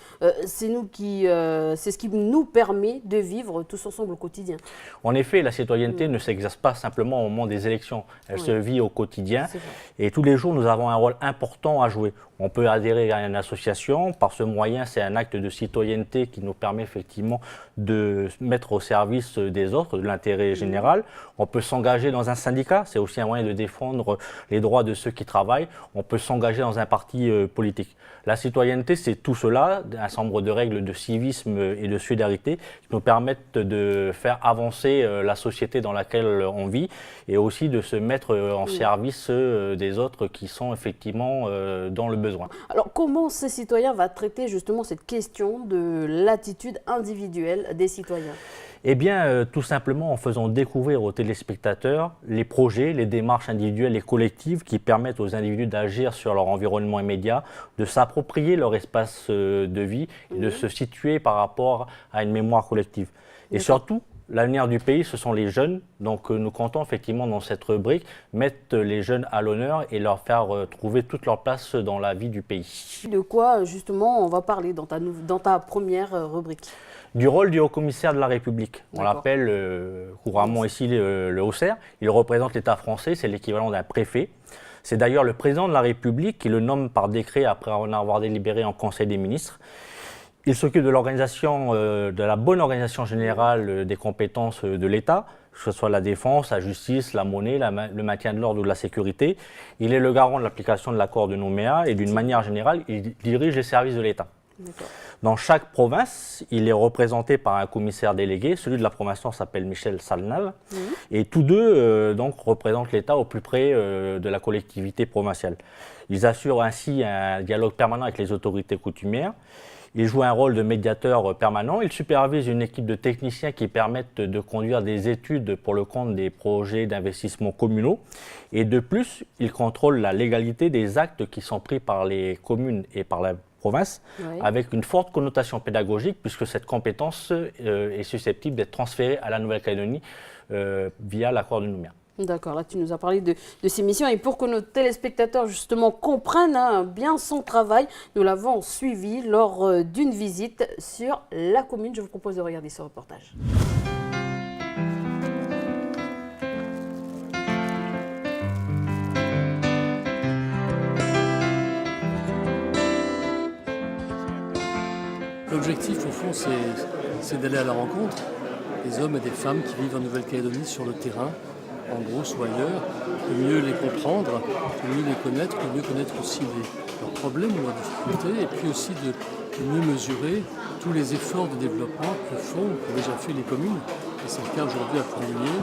c'est ce qui nous permet de vivre tous ensemble au quotidien. En effet, la citoyenneté ne s'exerce pas simplement au moment des élections, elle se vit au quotidien et tous les jours nous avons un rôle important à jouer. On peut adhérer à une association, par ce moyen c'est un acte de citoyenneté qui nous permet effectivement de mettre au service des autres, de l'intérêt général. On peut s'engager dans un syndicat, c'est aussi un moyen de défendre les droits de ceux qui travaillent. On peut s'engager dans un parti politique. La citoyenneté, c'est tout cela, un certain nombre de règles de civisme et de solidarité qui nous permettent de faire avancer la société dans laquelle on vit et aussi de se mettre en service des autres qui sont effectivement dans le besoin. Alors, comment ces citoyens vont traiter justement cette question de l'attitude individuelle des citoyens? Eh bien, tout simplement en faisant découvrir aux téléspectateurs les projets, les démarches individuelles et collectives qui permettent aux individus d'agir sur leur environnement immédiat, de s'approprier leur espace de vie et de se situer par rapport à une mémoire collective. Et surtout, l'avenir du pays, ce sont les jeunes. Donc, nous comptons effectivement dans cette rubrique mettre les jeunes à l'honneur et leur faire trouver toute leur place dans la vie du pays. De quoi, justement, on va parler dans ta première rubrique? Du rôle du haut-commissaire de la République. On l'appelle couramment ici le haut-commissaire. Il représente l'État français, c'est l'équivalent d'un préfet. C'est d'ailleurs le président de la République qui le nomme par décret après en avoir délibéré en Conseil des ministres. Il s'occupe de l'organisation, de la bonne organisation générale des compétences de l'État, que ce soit la défense, la justice, la monnaie, le maintien de l'ordre ou de la sécurité. Il est le garant de l'application de l'accord de Nouméa et d'une manière générale, il dirige les services de l'État. Dans chaque province, il est représenté par un commissaire délégué. Celui de la province Nord s'appelle Michel Salnave. Et tous deux donc, représentent l'État au plus près de la collectivité provinciale. Ils assurent ainsi un dialogue permanent avec les autorités coutumières. Ils jouent un rôle de médiateur permanent. Ils supervisent une équipe de techniciens qui permettent de conduire des études pour le compte des projets d'investissement communaux. Et de plus, ils contrôlent la légalité des actes qui sont pris par les communes et par la province, avec une forte connotation pédagogique, puisque cette compétence est susceptible d'être transférée à la Nouvelle-Calédonie via l'accord de Nouméa. D'accord, là tu nous as parlé de ces missions et pour que nos téléspectateurs justement comprennent bien son travail, nous l'avons suivi lors d'une visite sur la commune. Je vous propose de regarder ce reportage. L'objectif, au fond, c'est d'aller à la rencontre des hommes et des femmes qui vivent en Nouvelle-Calédonie sur le terrain, en Brousse ou ailleurs, de mieux les comprendre, de mieux les connaître, de mieux connaître aussi leurs problèmes ou leurs difficultés, et puis aussi de mieux mesurer tous les efforts de développement qu'ont déjà fait les communes. Et c'est le cas aujourd'hui à Pointe-Ligné.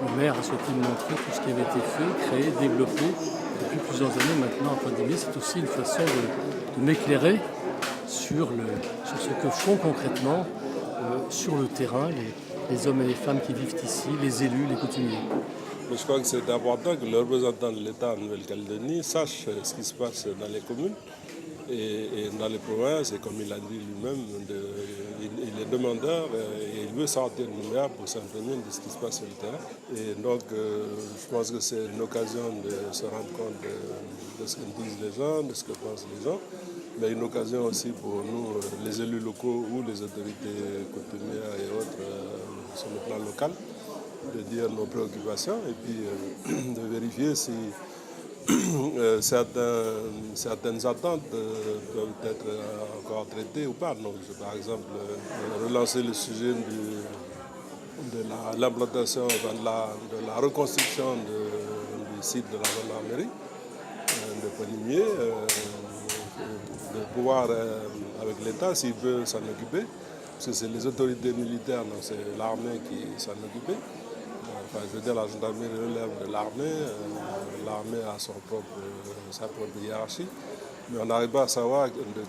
Le maire a souhaité montrer tout ce qui avait été fait, créé, développé depuis plusieurs années maintenant à Pointe-Ligné. C'est aussi une façon de m'éclairer sur ce que font concrètement sur le terrain les hommes et les femmes qui vivent ici, les élus, les coutumiers. Mais je crois que c'est important que le représentant de l'État en Nouvelle-Calédonie sache ce qui se passe dans les communes et dans les provinces. Et comme il a dit lui-même, il est demandeur et il veut sortir de Nouméa pour s'imprégner de ce qui se passe sur le terrain. Et donc, je pense que c'est une occasion de se rendre compte de ce que disent les gens, de ce que pensent les gens. Mais une occasion aussi pour nous, les élus locaux ou les autorités coutumières et autres sur le plan local, de dire nos préoccupations et puis de vérifier si certaines attentes peuvent être encore traitées ou pas. Donc, par exemple, relancer le sujet de l'implantation, de la reconstruction du site de la gendarmerie de Ponimier, de pouvoir, avec l'État, s'il peut s'en occuper, parce que c'est les autorités militaires, donc c'est l'armée qui s'en occupait. Enfin, je veux dire, la gendarmerie relève de l'armée, l'armée a sa propre hiérarchie, mais on n'arrive pas à savoir de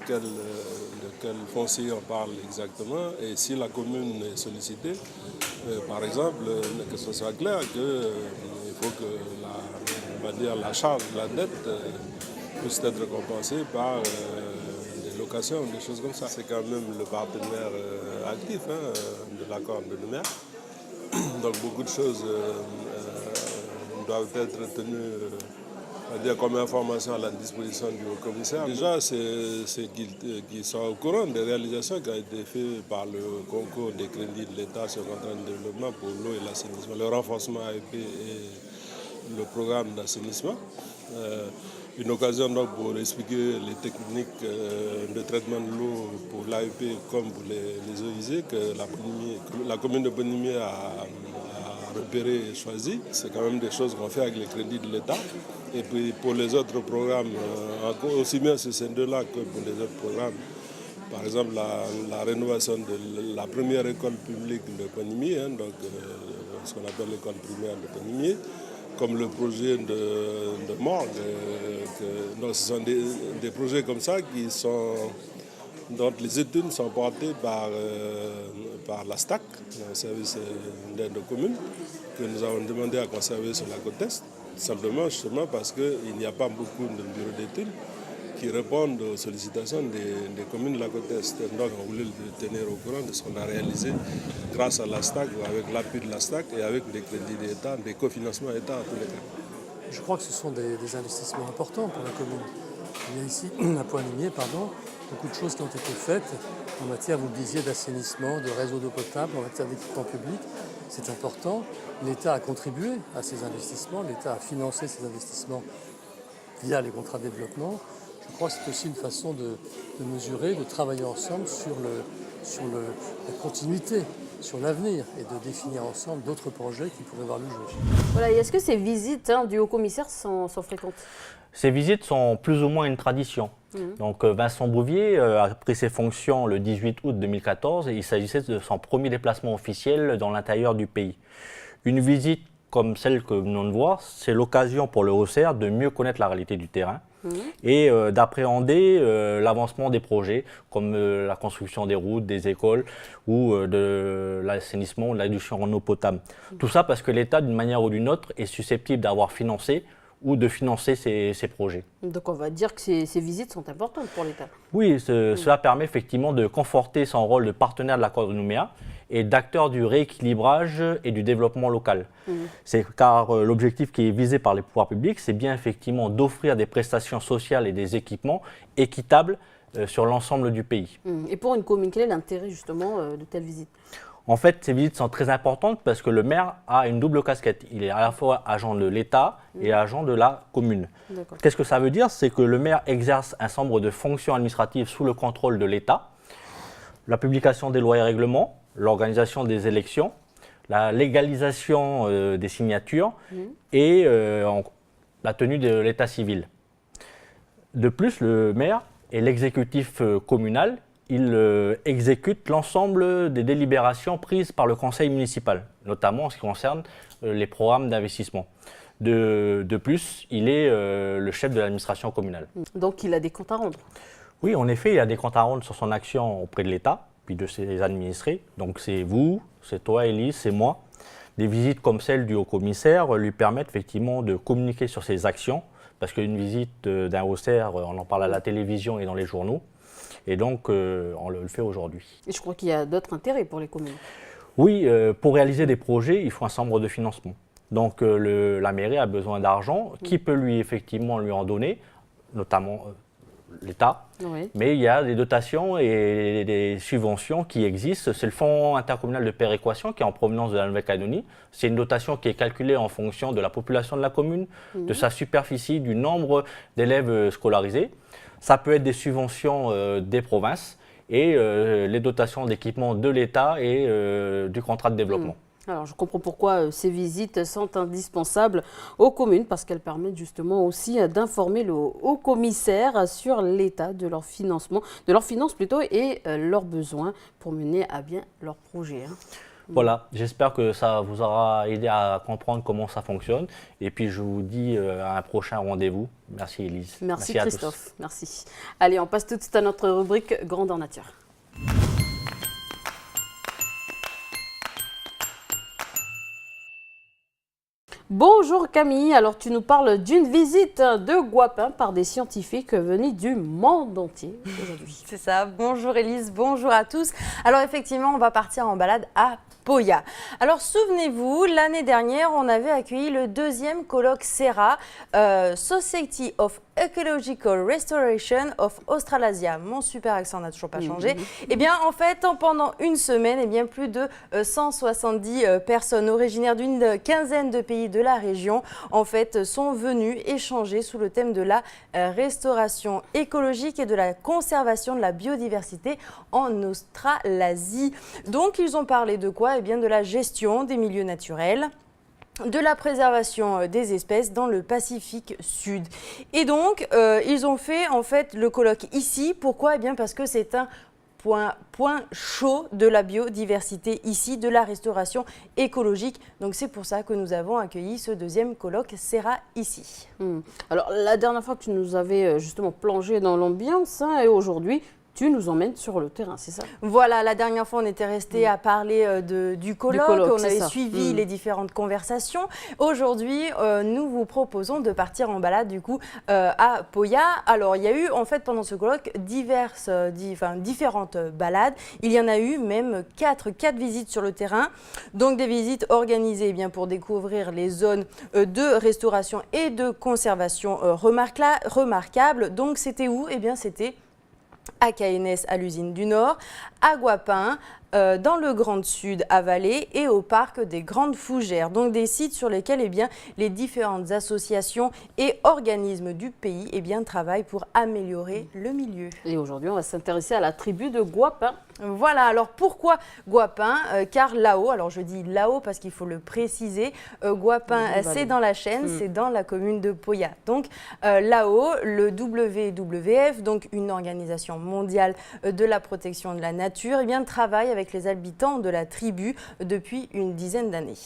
quel foncier on parle exactement, et si la commune est sollicitée, par exemple, que ce soit clair qu'il faut que la charge de la dette puisse être compensée par des locations, des choses comme ça. C'est quand même le partenaire actif de l'accord de Nouméa. Donc beaucoup de choses doivent être tenues comme information à la disposition du haut-commissaire. Déjà, c'est qu'ils soient au courant des réalisations qui ont été faites par le concours des crédits de l'État sur le contrat de développement pour l'eau et l'assainissement, le renforcement AEP et le programme d'assainissement. Une occasion donc pour expliquer les techniques de traitement de l'eau pour l'AEP comme pour les eaux usées que la commune de Ponimier a repéré et choisi. C'est quand même des choses qu'on fait avec les crédits de l'État. Et puis pour les autres programmes, aussi bien sur ces deux-là que pour les autres programmes, par exemple la rénovation de la première école publique de Ponimier, donc ce qu'on appelle l'école primaire de Ponimier, comme le projet de morgue. Donc ce sont des projets comme ça dont les études sont portées par la STAC, le service d'aide aux communes, que nous avons demandé à conserver sur la côte Est, simplement justement parce qu'il n'y a pas beaucoup de bureaux d'études qui répondent aux sollicitations des communes de la côte Est. Donc on voulait le tenir au courant de ce qu'on a réalisé grâce à la STAC, avec l'appui de la STAC et avec des crédits d'État, des cofinancements d'État en tous les cas. Je crois que ce sont des investissements importants pour la commune. Il y a ici, à Ponimier, beaucoup de choses qui ont été faites en matière, vous le disiez, d'assainissement, de réseau d'eau potable, en matière d'équipement public. C'est important. L'État a contribué à ces investissements, l'État a financé ces investissements via les contrats de développement. Je crois que c'est aussi une façon de mesurer, de travailler ensemble sur la continuité, sur l'avenir et de définir ensemble d'autres projets qui pourraient voir le jour. Voilà, et est-ce que ces visites du haut-commissaire sont fréquentes? Ces visites sont plus ou moins une tradition. Donc Vincent Bouvier a pris ses fonctions le 18 août 2014 et il s'agissait de son premier déplacement officiel dans l'intérieur du pays. Une visite comme celle que nous venons de voir, c'est l'occasion pour le Haut-Serre de mieux connaître la réalité du terrain et d'appréhender l'avancement des projets comme la construction des routes, des écoles ou de l'assainissement ou de la réduction en eau potable. Tout ça parce que l'État, d'une manière ou d'une autre, est susceptible d'avoir financé ou de financer ces projets. Donc on va dire que ces visites sont importantes pour l'État. Oui, cela permet effectivement de conforter son rôle de partenaire de l'accord de Nouméa et d'acteur du rééquilibrage et du développement local. C'est car l'objectif qui est visé par les pouvoirs publics, c'est bien effectivement d'offrir des prestations sociales et des équipements équitables sur l'ensemble du pays. Et pour une commune, quel est l'intérêt justement de telles visites? En fait, ces visites sont très importantes parce que le maire a une double casquette. Il est à la fois agent de l'État et agent de la commune. Qu'est-ce que ça veut dire? C'est que le maire exerce un certain nombre de fonctions administratives sous le contrôle de l'État. La publication des lois et règlements, l'organisation des élections, la légalisation des signatures et la tenue de l'état civil. De plus, le maire et l'exécutif communal, il exécute l'ensemble des délibérations prises par le conseil municipal, notamment en ce qui concerne les programmes d'investissement. De plus, il est le chef de l'administration communale. Donc il a des comptes à rendre? Oui, en effet, il a des comptes à rendre sur son action auprès de l'État, puis de ses administrés. Donc c'est vous, c'est toi, Élise, c'est moi. Des visites comme celle du haut-commissaire lui permettent effectivement de communiquer sur ses actions, parce qu'une visite d'un Haut-Serre, on en parle à la télévision et dans les journaux. Et donc, on le fait aujourd'hui. Et je crois qu'il y a d'autres intérêts pour les communes. Oui, pour réaliser des projets, il faut un certain nombre de financement. Donc, la mairie a besoin d'argent. Qui peut effectivement lui en donner, notamment l'État. Mais il y a des dotations et des subventions qui existent. C'est le Fonds intercommunal de péréquation qui est en provenance de la Nouvelle-Calédonie. C'est une dotation qui est calculée en fonction de la population de la commune, de sa superficie, du nombre d'élèves scolarisés. Ça peut être des subventions des provinces et les dotations d'équipement de l'État et du contrat de développement. Alors, je comprends pourquoi ces visites sont indispensables aux communes, parce qu'elles permettent justement aussi d'informer le haut commissaire sur l'état de leur financement, de leurs finances plutôt, et leurs besoins pour mener à bien leurs projets. Voilà, j'espère que ça vous aura aidé à comprendre comment ça fonctionne. Et puis, je vous dis à un prochain rendez-vous. Merci Élise. Merci à Christophe, tous. merci. Allez, on passe tout de suite à notre rubrique Grandeur Nature. Bonjour Camille, alors tu nous parles d'une visite de Guapin par des scientifiques venus du monde entier aujourd'hui. C'est ça, bonjour Élise, bonjour à tous. Alors effectivement, on va partir en balade à Poya. Alors souvenez-vous, l'année dernière, on avait accueilli le 2e colloque SERA, Society of Ecological Restoration of Australasia. Mon super accent n'a toujours pas changé. Eh bien, en fait, pendant une semaine, eh bien, plus de 170 personnes originaires d'une quinzaine de pays de la région, en fait, sont venues échanger sous le thème de la restauration écologique et de la conservation de la biodiversité en Australasie. Donc, ils ont parlé de quoi? Eh bien, de la gestion des milieux naturels, de la préservation des espèces dans le Pacifique Sud. Et donc, ils ont fait en fait le colloque ici. Pourquoi? Eh bien, parce que c'est un point chaud de la biodiversité ici, de la restauration écologique. Donc, c'est pour ça que nous avons accueilli ce 2e colloque SERA ici. Alors, la dernière fois, tu nous avais justement plongé dans l'ambiance et aujourd'hui, tu nous emmènes sur le terrain, c'est ça? Voilà, la dernière fois, on était resté à parler du colloque, on avait suivi les différentes conversations. Aujourd'hui, nous vous proposons de partir en balade du coup à Poya. Alors, il y a eu en fait pendant ce colloque différentes balades. Il y en a eu même 4 visites sur le terrain. Donc, des visites organisées bien, pour découvrir les zones de restauration et de conservation remarquables. Donc, c'était où? Eh bien, c'était à KNS à l'usine du Nord, à Guapin, dans le Grand Sud à Vallée et au parc des Grandes Fougères. Donc des sites sur lesquels eh bien, les différentes associations et organismes du pays eh bien, travaillent pour améliorer le milieu. Et aujourd'hui, on va s'intéresser à la tribu de Guapin. Voilà, alors pourquoi Guapin? Car là-haut, alors je dis là-haut parce qu'il faut le préciser, Guapin c'est dans la chaîne, c'est dans la commune de Poya. Donc là-haut, le WWF, donc une organisation mondiale de la protection de la nature, eh bien, travaille avec les habitants de la tribu depuis une dizaine d'années.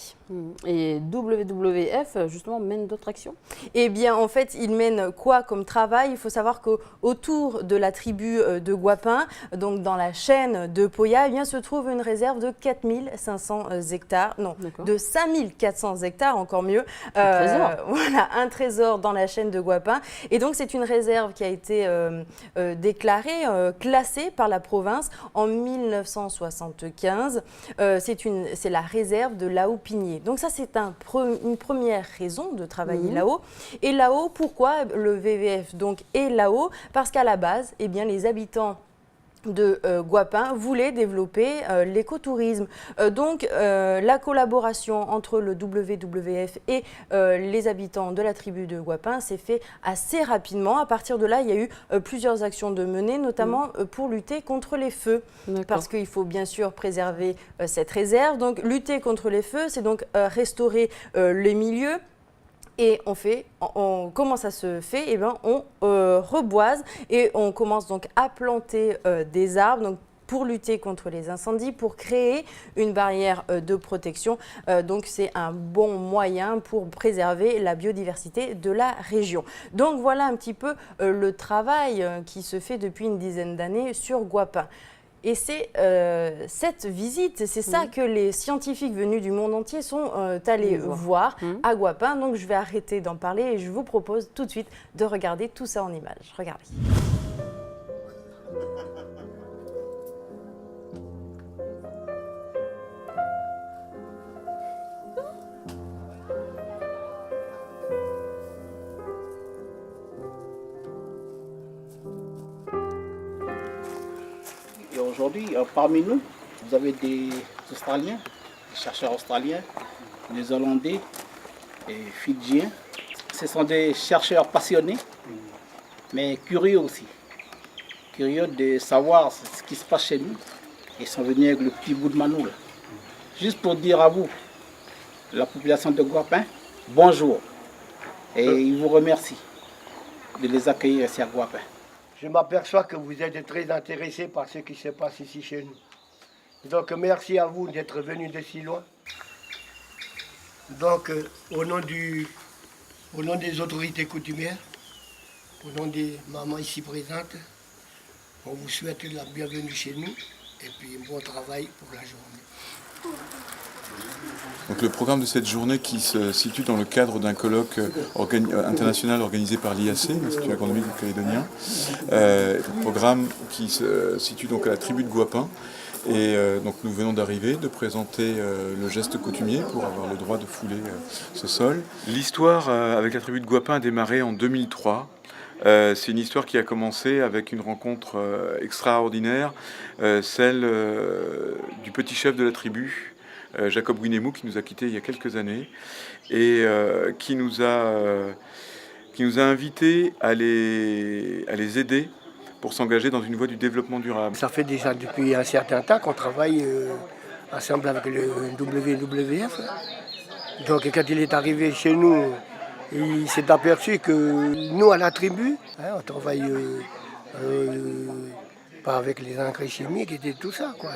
Et WWF, justement, mène d'autres actions? Eh bien, en fait, il mène quoi comme travail? Il faut savoir qu'autour de la tribu de Guapin, donc dans la chaîne de Poya, eh bien, se trouve une réserve de 4500 hectares, non, de 5400 hectares, encore mieux. Un trésor. Voilà, un trésor dans la chaîne de Guapin. Et donc, c'est une réserve qui a été déclarée, classée par la province en 1975. C'est la réserve de Lahaut-Pinier. Donc ça, c'est une première raison de travailler là-haut. Et là-haut, pourquoi le WWF donc est là-haut? Parce qu'à la base, eh bien, les habitants de Guapin voulaient développer l'écotourisme. Donc la collaboration entre le WWF et les habitants de la tribu de Guapin s'est fait assez rapidement. À partir de là, il y a eu plusieurs actions de menées, notamment pour lutter contre les feux. Parce qu'il faut bien sûr préserver cette réserve. Donc lutter contre les feux, c'est donc restaurer les milieux. Et comment ça se fait? Eh bien, on reboise et on commence donc à planter des arbres. Donc, pour lutter contre les incendies, pour créer une barrière de protection. Donc c'est un bon moyen pour préserver la biodiversité de la région. Donc voilà un petit peu le travail qui se fait depuis une dizaine d'années sur Guapin. Et c'est cette visite, c'est ça que les scientifiques venus du monde entier sont allés voir à Guapin. Donc je vais arrêter d'en parler et je vous propose tout de suite de regarder tout ça en images. Regardez. Et aujourd'hui, parmi nous, vous avez des Australiens, des chercheurs australiens, des Hollandais et Fidjiens. Ce sont des chercheurs passionnés, mais curieux aussi. Curieux de savoir ce qui se passe chez nous. Ils sont venus avec le petit bout de Manou, là. Juste pour dire à vous la population de Guapin, bonjour. Et ils vous remercient de les accueillir ici à Guapin. Je m'aperçois que vous êtes très intéressés par ce qui se passe ici chez nous. Donc merci à vous d'être venus de si loin. Donc au nom des autorités coutumières, au nom des mamans ici présentes, on vous souhaite la bienvenue chez nous et puis un bon travail pour la journée. Donc le programme de cette journée qui se situe dans le cadre d'un colloque international organisé par l'IAC, l'Institut agronomique calédonien, un programme qui se situe donc à la tribu de Guapin. Et donc nous venons d'arriver, de présenter le geste coutumier pour avoir le droit de fouler ce sol. L'histoire avec la tribu de Guapin a démarré en 2003. C'est une histoire qui a commencé avec une rencontre extraordinaire, celle du petit chef de la tribu, Jacob Guinemou, qui nous a quittés il y a quelques années et qui nous a invités à les aider pour s'engager dans une voie du développement durable. Ça fait déjà depuis un certain temps qu'on travaille ensemble avec le WWF. Donc quand il est arrivé chez nous, il s'est aperçu que nous, à la tribu, on travaille pas avec les engrais chimiques et tout ça, quoi.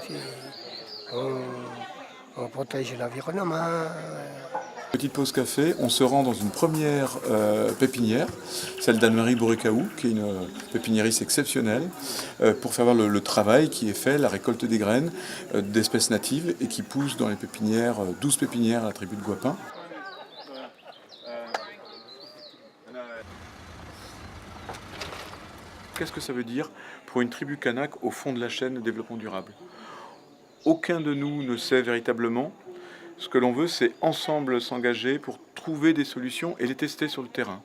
On protège l'environnement. Petite pause café, on se rend dans une première pépinière, celle d'Anne-Marie Bourricaou, qui est une pépiniériste exceptionnelle, pour faire voir le travail qui est fait, la récolte des graines d'espèces natives et qui poussent dans les pépinières, 12 pépinières à la tribu de Guapin. Qu'est-ce que ça veut dire pour une tribu kanak au fond de la chaîne de développement durable? Aucun de nous ne sait véritablement. Ce que l'on veut, c'est ensemble s'engager pour trouver des solutions et les tester sur le terrain.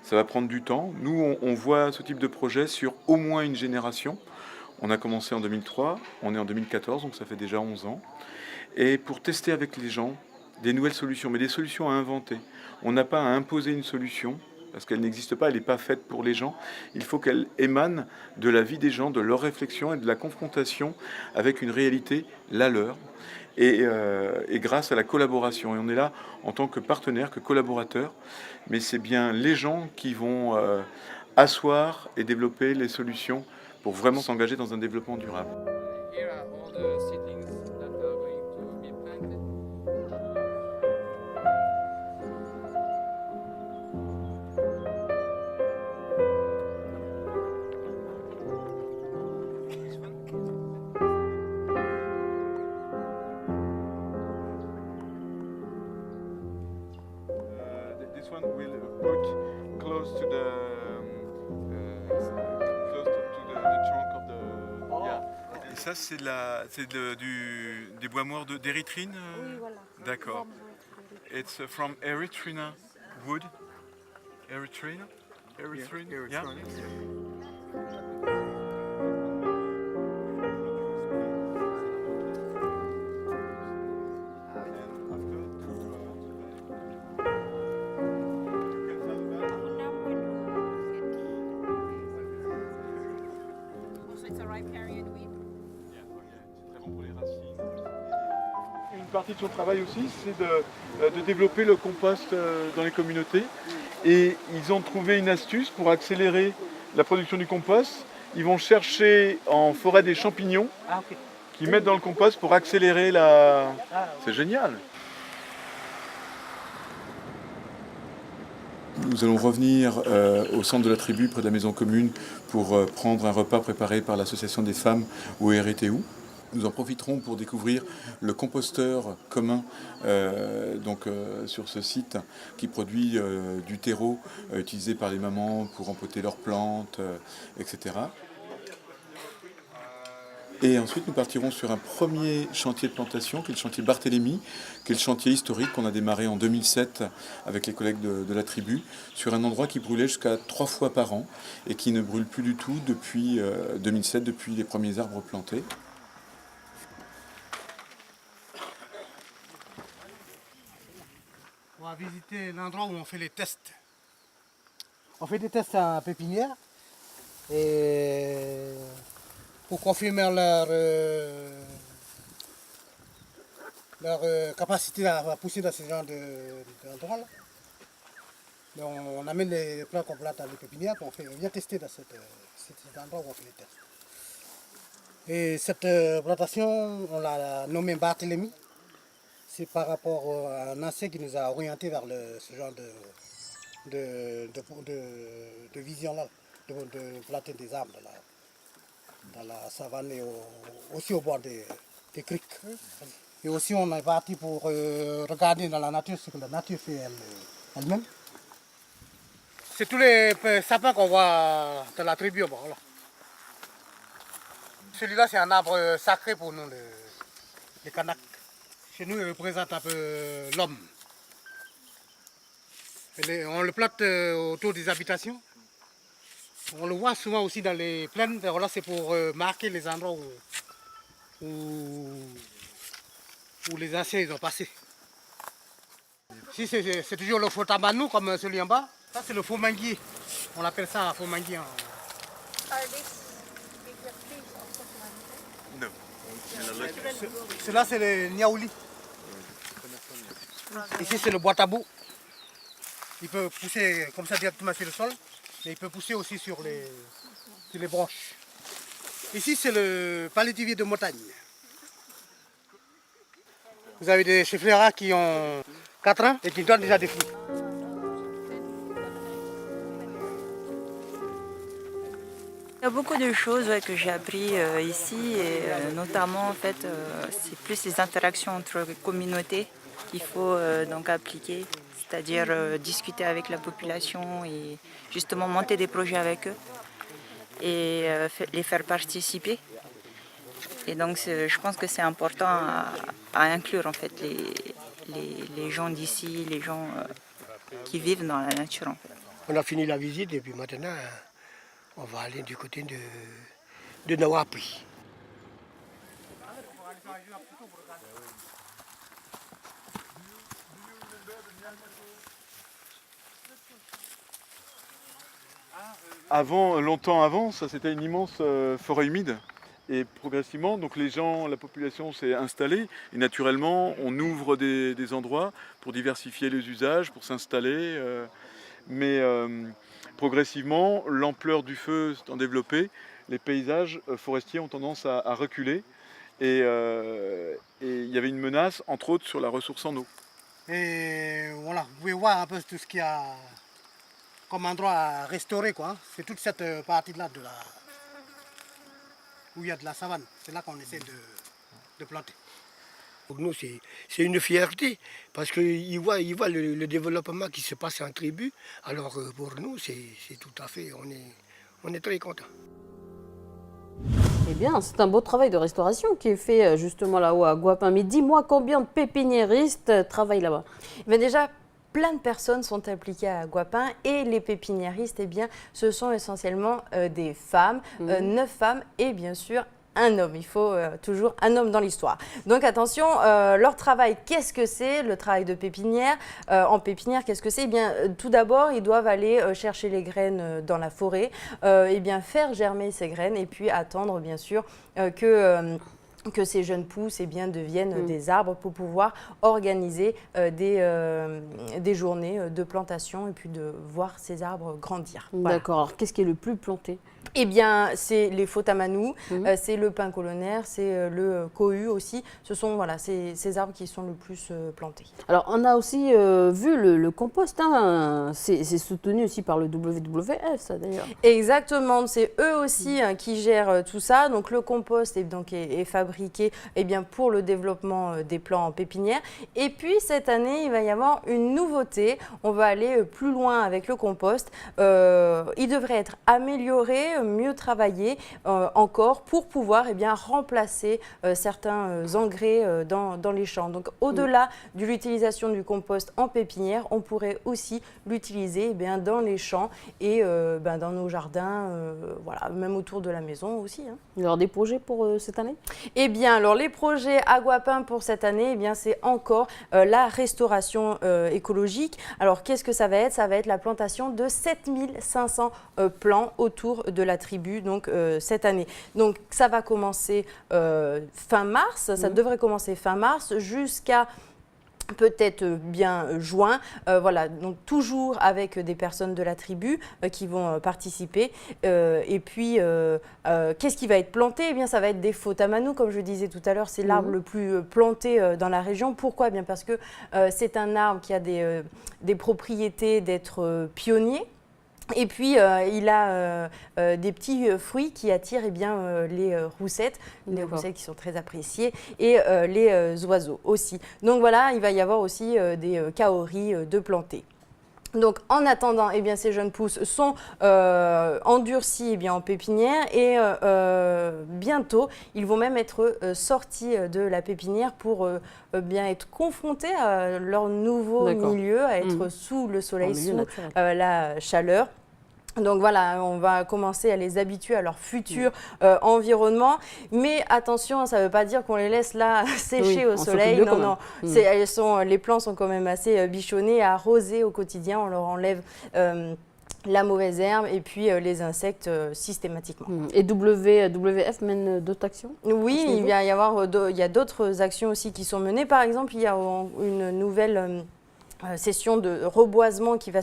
Ça va prendre du temps. Nous, on voit ce type de projet sur au moins une génération. On a commencé en 2003, on est en 2014, donc ça fait déjà 11 ans. Et pour tester avec les gens des nouvelles solutions, mais des solutions à inventer. On n'a pas à imposer une solution, parce qu'elle n'existe pas, elle n'est pas faite pour les gens. Il faut qu'elle émane de la vie des gens, de leur réflexion et de la confrontation avec une réalité, la leur. Et grâce à la collaboration. Et on est là en tant que partenaire, que collaborateur, mais c'est bien les gens qui vont asseoir et développer les solutions pour vraiment s'engager dans un développement durable. Ça, c'est des bois morts d'Érythrine Oui, voilà. D'accord. It's from Erythrina wood. Erythrina? Erythrine? Yeah. Une partie de son travail aussi, c'est de développer le compost dans les communautés. Et ils ont trouvé une astuce pour accélérer la production du compost. Ils vont chercher en forêt des champignons qu'ils mettent dans le compost pour accélérer la... C'est génial! Nous allons revenir au centre de la tribu, près de la maison commune, pour prendre un repas préparé par l'association des femmes au RTU. Nous en profiterons pour découvrir le composteur commun sur ce site qui produit du terreau utilisé par les mamans pour empoter leurs plantes, etc. Et ensuite, nous partirons sur un premier chantier de plantation, qui est le chantier Barthélemy, qui est le chantier historique qu'on a démarré en 2007 avec les collègues de la tribu, sur un endroit qui brûlait jusqu'à 3 fois par an et qui ne brûle plus du tout depuis 2007, depuis les premiers arbres plantés. On va visiter l'endroit où on fait les tests. On fait des tests en pépinière et leur capacité à pousser dans ce genre d'endroit. Donc on amène les plants qu'on plante dans les pépinières, puis on vient tester dans cet endroit où on fait les tests. Et cette plantation, on l'a nommée Barthélemy. C'est par rapport à un ancien qui nous a orientés vers ce genre de vision-là, de planter des arbres dans la savane et aussi au bord des criques. Et aussi on est parti pour regarder dans la nature ce que la nature fait elle-même. C'est tous les sapins qu'on voit dans la tribu. Bon, là. Celui-là c'est un arbre sacré pour nous, les Kanaks. Chez nous, il représente un peu l'homme. On le plante autour des habitations. On le voit souvent aussi dans les plaines. Là, c'est pour marquer les endroits où les anciens ils ont passé. Si c'est toujours le faux tabanou comme celui en bas. Ça, c'est le faux manguier. On appelle ça un faux manguier. Cela, c'est le niaouli. Ici, c'est le bois tabou. Il peut pousser comme ça directement sur le sol, mais il peut pousser aussi sur les branches. Ici, c'est le palétuvier de montagne. Vous avez des cheflera qui ont 4 ans et qui donnent déjà des fruits. Il y a beaucoup de choses que j'ai appris ici, et notamment en fait, c'est plus les interactions entre les communautés qu'il faut donc appliquer, c'est-à-dire discuter avec la population et justement monter des projets avec eux et les faire participer. Et donc je pense que c'est important à inclure en fait les gens d'ici, les gens qui vivent dans la nature en fait. On a fini la visite et puis maintenant on va aller du côté de Nawapi. Longtemps avant, ça c'était une immense forêt humide. Et progressivement, donc les gens, la population s'est installée. Et naturellement, on ouvre des endroits pour diversifier les usages, pour s'installer. Mais progressivement, l'ampleur du feu s'étant développée, les paysages forestiers ont tendance à reculer. Et il y avait une menace, entre autres, sur la ressource en eau. Et voilà, vous pouvez voir un peu tout ce qu'il y a comme endroit à restaurer, quoi. C'est toute cette partie-là où il y a de la savane. C'est là qu'on essaie de planter. Pour nous, c'est une fierté, parce qu'ils voient le développement qui se passe en tribu. Alors pour nous, c'est tout à fait, on est très contents. Eh bien, c'est un beau travail de restauration qui est fait justement là-haut à Guapin. Mais dis-moi, combien de pépiniéristes travaillent là-bas? Mais déjà, plein de personnes sont impliquées à Guapin et les pépiniéristes, eh bien, ce sont essentiellement des femmes, 9 femmes et bien sûr un homme. Il faut toujours un homme dans l'histoire. Donc attention, leur travail, qu'est-ce que c'est? Le travail de pépinière. En pépinière, qu'est-ce que c'est? Eh bien, tout d'abord, ils doivent aller chercher les graines dans la forêt, eh bien, faire germer ces graines et puis attendre, bien sûr, que ces jeunes pousses eh bien, deviennent des arbres pour pouvoir organiser des journées de plantation et puis de voir ces arbres grandir. Voilà. D'accord. Alors, qu'est-ce qui est le plus planté? Eh bien, c'est les faux tamanous, c'est le pin colonnaire, c'est le cohu aussi. Ce sont voilà, ces arbres qui sont le plus plantés. Alors, on a aussi vu le compost. Hein, c'est soutenu aussi par le WWF, ça d'ailleurs. Exactement. C'est eux aussi qui gèrent tout ça. Donc, le compost est fabriqué eh bien, pour le développement des plants en pépinière. Et puis, cette année, il va y avoir une nouveauté. On va aller plus loin avec le compost. Il devrait être amélioré, mieux travailler encore pour pouvoir eh bien, remplacer certains engrais dans les champs. Donc au-delà de l'utilisation du compost en pépinière, on pourrait aussi l'utiliser eh bien, dans les champs et dans nos jardins, voilà, même autour de la maison aussi. Hein. Il y aura des projets pour cette année? Eh bien, alors les projets à Guapin pour cette année, eh bien, c'est encore la restauration écologique. Alors, qu'est-ce que ça va être? Ça va être la plantation de 7500 plants autour de la tribu, donc cette année. Donc, ça va commencer fin mars, ça devrait commencer fin mars jusqu'à peut-être bien juin, voilà, donc toujours avec des personnes de la tribu qui vont participer. Et puis, qu'est-ce qui va être planté? Eh bien, ça va être des faux tamanous, comme je disais tout à l'heure, c'est l'arbre le plus planté dans la région. Pourquoi? Eh bien, parce que c'est un arbre qui a des propriétés d'être pionnier. Et puis, il a des petits fruits qui attirent eh bien, les roussettes qui sont très appréciées, et les oiseaux aussi. Donc voilà, il va y avoir aussi des kaoris de plantés. Donc, en attendant, eh bien, ces jeunes pousses sont endurcies eh bien, en pépinière, et bientôt, ils vont même être sortis de la pépinière pour bien être confrontés à leur nouveau milieu, à être sous le soleil, sous la chaleur. Donc voilà, on va commencer à les habituer à leur futur environnement. Mais attention, ça ne veut pas dire qu'on les laisse là sécher au soleil. Non, non. Les plants sont quand même assez bichonnés, arrosés au quotidien. On leur enlève la mauvaise herbe et puis les insectes systématiquement. Et WWF mène d'autres actions? Oui, il y a d'autres actions aussi qui sont menées. Par exemple, il y a une nouvelle session de reboisement qui va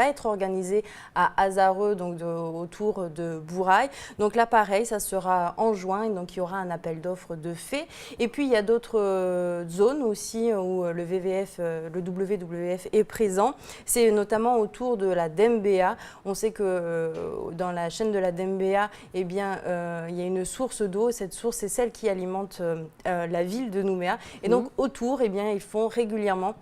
être organisée à Azareux, donc autour de Bourail. Donc là, pareil, ça sera en juin, donc il y aura un appel d'offres de fait. Et puis, il y a d'autres zones aussi où le WWF est présent. C'est notamment autour de la Dembéa. On sait que dans la chaîne de la Dembéa, eh bien, il y a une source d'eau. Cette source, c'est celle qui alimente la ville de Nouméa. Et donc, autour, eh bien, ils font régulièrement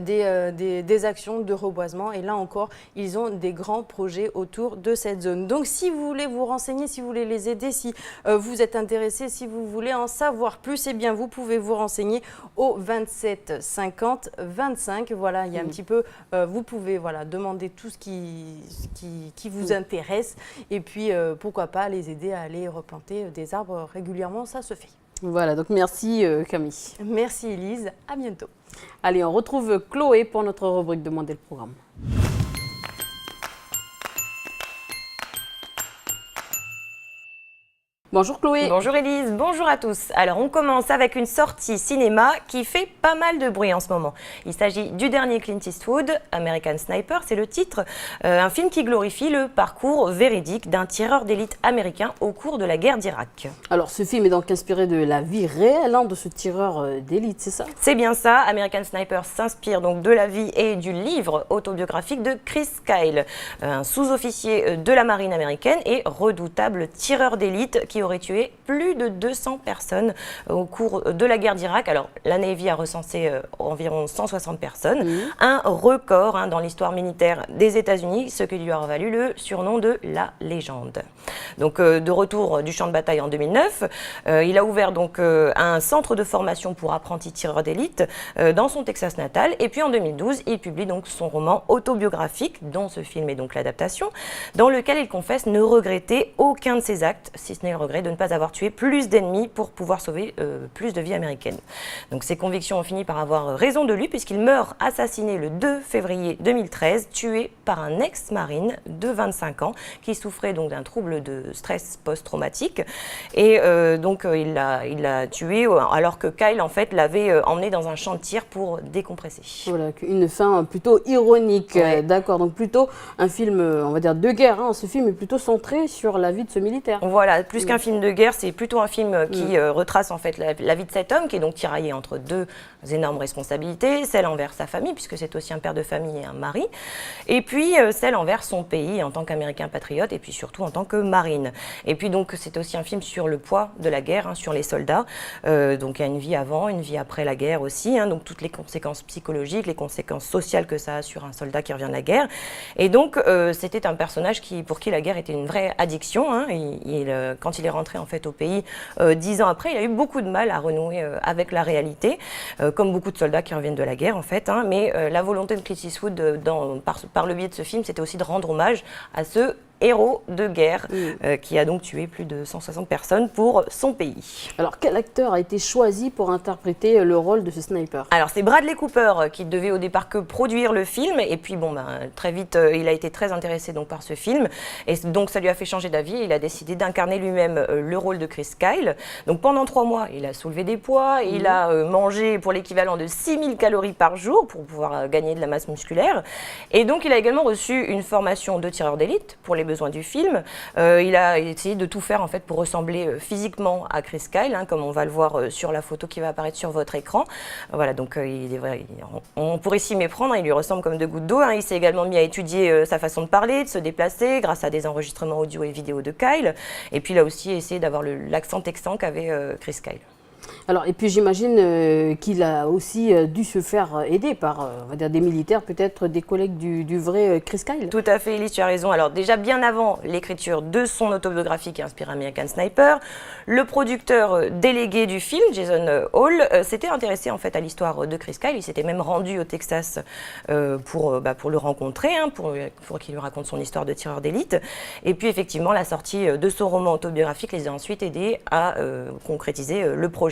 des actions de reboisement, et là encore ils ont des grands projets autour de cette zone. Donc si vous voulez vous renseigner, si vous voulez les aider, si vous êtes intéressé, si vous voulez en savoir plus, eh bien vous pouvez vous renseigner au 27 50 25. Voilà, il y a un petit peu, vous pouvez demander tout ce qui vous intéresse, et puis pourquoi pas les aider à aller replanter des arbres régulièrement, ça se fait. Voilà, donc merci Camille. Merci Elise, à bientôt. Allez, on retrouve Chloé pour notre rubrique Demandez le programme. Bonjour Chloé. Bonjour Élise, bonjour à tous. Alors on commence avec une sortie cinéma qui fait pas mal de bruit en ce moment. Il s'agit du dernier Clint Eastwood, American Sniper, c'est le titre. Un film qui glorifie le parcours véridique d'un tireur d'élite américain au cours de la guerre d'Irak. Alors ce film est donc inspiré de la vie réelle de ce tireur d'élite, c'est ça? C'est bien ça. American Sniper s'inspire donc de la vie et du livre autobiographique de Chris Kyle, un sous-officier de la marine américaine et redoutable tireur d'élite qui aurait tué plus de 200 personnes au cours de la guerre d'Irak. Alors, la Navy a recensé environ 160 personnes, un record dans l'histoire militaire des États-Unis, ce qui lui a valu le surnom de la légende. Donc, de retour du champ de bataille en 2009, il a ouvert donc un centre de formation pour apprentis tireurs d'élite dans son Texas natal. Et puis en 2012, il publie donc son roman autobiographique, dont ce film est donc l'adaptation, dans lequel il confesse ne regretter aucun de ses actes, si ce n'est le regret de ne pas avoir tué plus d'ennemis pour pouvoir sauver plus de vies américaines. Donc ses convictions ont fini par avoir raison de lui, puisqu'il meurt assassiné le 2 février 2013, tué par un ex-marine de 25 ans qui souffrait donc d'un trouble de stress post-traumatique. Et donc il l'a tué alors que Kyle en fait l'avait emmené dans un champ de tir pour décompresser. Voilà, une fin plutôt ironique. Ouais. D'accord, donc plutôt un film, on va dire, de guerre. Ce film est plutôt centré sur la vie de ce militaire. Voilà, plus qu'un film de guerre, c'est plutôt un film qui retrace en fait la vie de cet homme qui est donc tiraillé entre deux énormes responsabilités, celle envers sa famille, puisque c'est aussi un père de famille et un mari, et puis celle envers son pays en tant qu'Américain patriote, et puis surtout en tant que marine. Et puis donc c'est aussi un film sur le poids de la guerre, sur les soldats. Donc il y a une vie avant, une vie après la guerre aussi, donc toutes les conséquences psychologiques, les conséquences sociales que ça a sur un soldat qui revient de la guerre. Et donc c'était un personnage pour qui la guerre était une vraie addiction. Quand il est rentré en fait au pays 10 ans après, il a eu beaucoup de mal à renouer avec la réalité, comme beaucoup de soldats qui reviennent de la guerre en fait. Mais la volonté de Clint Eastwood par le biais de ce film, c'était aussi de rendre hommage à ceux héros de guerre qui a donc tué plus de 160 personnes pour son pays. Alors, quel acteur a été choisi pour interpréter le rôle de ce sniper? Alors, c'est Bradley Cooper qui devait au départ que produire le film. Et puis, bon, très vite, il a été très intéressé donc, par ce film. Et donc, ça lui a fait changer d'avis. Il a décidé d'incarner lui-même le rôle de Chris Kyle. Donc, pendant 3 mois, il a soulevé des poids. Il a mangé pour l'équivalent de 6000 calories par jour pour pouvoir gagner de la masse musculaire. Et donc, il a également reçu une formation de tireur d'élite pour les besoins du film. Il a essayé de tout faire en fait pour ressembler physiquement à Chris Kyle, comme on va le voir sur la photo qui va apparaître sur votre écran. Voilà, donc on pourrait s'y méprendre, il lui ressemble comme 2 gouttes d'eau. Il s'est également mis à étudier sa façon de parler, de se déplacer grâce à des enregistrements audio et vidéo de Kyle. Et puis il a aussi essayé d'avoir l'accent texan qu'avait Chris Kyle. Alors, et puis j'imagine qu'il a aussi dû se faire aider par on va dire des militaires, peut-être des collègues du vrai Chris Kyle. Tout à fait, Elise, tu as raison. Alors déjà bien avant l'écriture de son autobiographie qui inspire American Sniper, le producteur délégué du film, Jason Hall, s'était intéressé en fait à l'histoire de Chris Kyle. Il s'était même rendu au Texas pour le rencontrer, pour qu'il lui raconte son histoire de tireur d'élite. Et puis effectivement, la sortie de son roman autobiographique les a ensuite aidés à concrétiser le projet.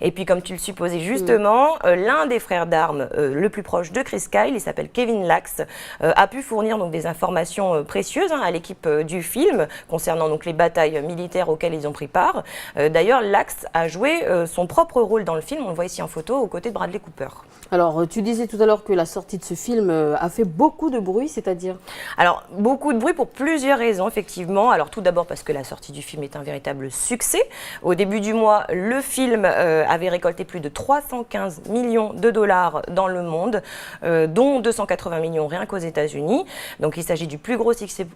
Et puis comme tu le supposais justement, l'un des frères d'armes le plus proche de Chris Kyle, il s'appelle Kevin Lax, a pu fournir donc des informations précieuses à l'équipe du film concernant donc les batailles militaires auxquelles ils ont pris part. D'ailleurs, Lax a joué son propre rôle dans le film, on le voit ici en photo, aux côtés de Bradley Cooper. Alors, tu disais tout à l'heure que la sortie de ce film a fait beaucoup de bruit, c'est-à-dire? Alors, beaucoup de bruit pour plusieurs raisons, effectivement. Alors, tout d'abord parce que la sortie du film est un véritable succès. Au début du mois, le film avait récolté plus de 315 millions de dollars dans le monde, dont 280 millions rien qu'aux États-Unis. Donc, il s'agit du plus gros succès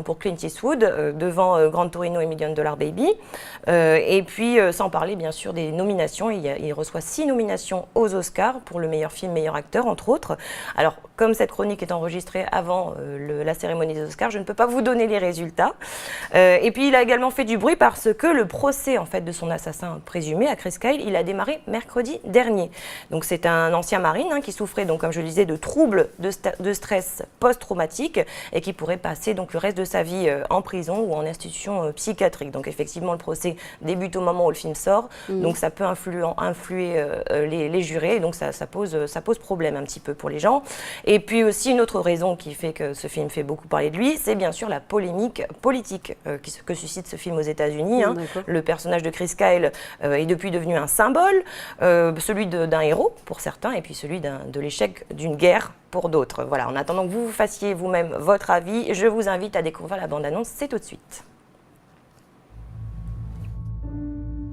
pour Clint Eastwood, devant Gran Torino et Million Dollar Baby. Et puis, sans parler, bien sûr, des nominations. Il reçoit 6 nominations aux Oscars pour le meilleur film, meilleur acteur, entre autres. Alors, comme cette chronique est enregistrée avant la cérémonie des Oscars, je ne peux pas vous donner les résultats. Et puis, il a également fait du bruit parce que le procès en fait, de son assassin présumé, à Chris Kyle, il a démarré mercredi dernier. Donc, c'est un ancien marine qui souffrait, donc, comme je le disais, de troubles de stress post-traumatique et qui pourrait passer donc, le reste de sa vie en prison ou en institution psychiatrique. Donc, effectivement, le procès débute au moment où le film sort. Donc, ça peut influer les jurés. Et donc, ça pose problème un petit peu pour les gens. Et puis aussi, une autre raison qui fait que ce film fait beaucoup parler de lui, c'est bien sûr la polémique politique que suscite ce film aux États-Unis. Le personnage de Chris Kyle est depuis devenu un symbole, celui d'un héros pour certains, et puis celui de l'échec d'une guerre pour d'autres. Voilà, en attendant que vous fassiez vous-même votre avis, je vous invite à découvrir la bande-annonce, c'est tout de suite.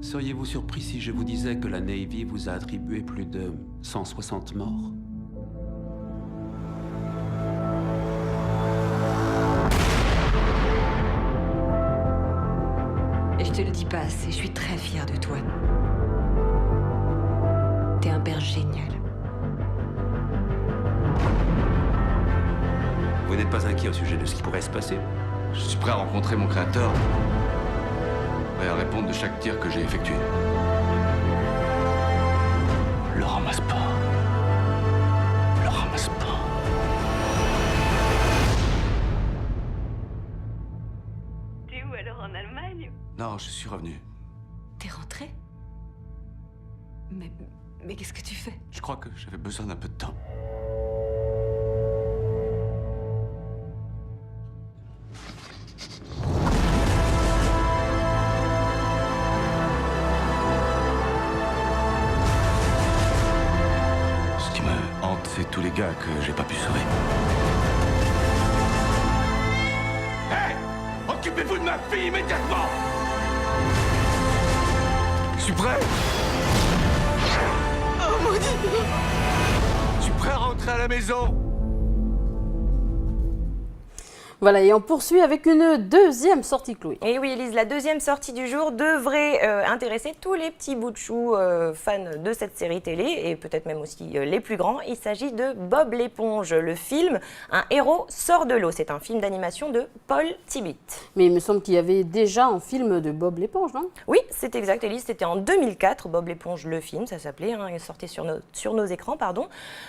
Seriez-vous surpris si je vous disais que la Navy vous a attribué plus de 160 morts? Et je te le dis pas assez, je suis très fière de toi. T'es un père génial. Vous n'êtes pas inquiet au sujet de ce qui pourrait se passer? Je suis prêt à rencontrer mon créateur. Prêt à répondre de chaque tir que j'ai effectué. Le ramasse pas. Le ramasse pas. T'es où alors, en Allemagne? Non, je suis revenu. T'es rentré? Mais qu'est-ce que tu fais? Je crois que j'avais besoin d'un peu de temps. C'est tous les gars que j'ai pas pu sauver. Hé! Occupez-vous de ma fille immédiatement! Je suis prêt! Oh mon Dieu! Je suis prêt à rentrer à la maison! Voilà, et on poursuit avec une deuxième sortie, Chloé. Et oui, Elise, la deuxième sortie du jour devrait intéresser tous les petits bouts de chou fans de cette série télé, et peut-être même aussi les plus grands. Il s'agit de Bob l'éponge, le film Un héros sort de l'eau. C'est un film d'animation de Paul Tibbitt. Mais il me semble qu'il y avait déjà un film de Bob l'éponge, non? Oui, c'est exact, Elise. C'était en 2004, Bob l'éponge, le film, ça s'appelait. Il sortait sur nos écrans, pardon.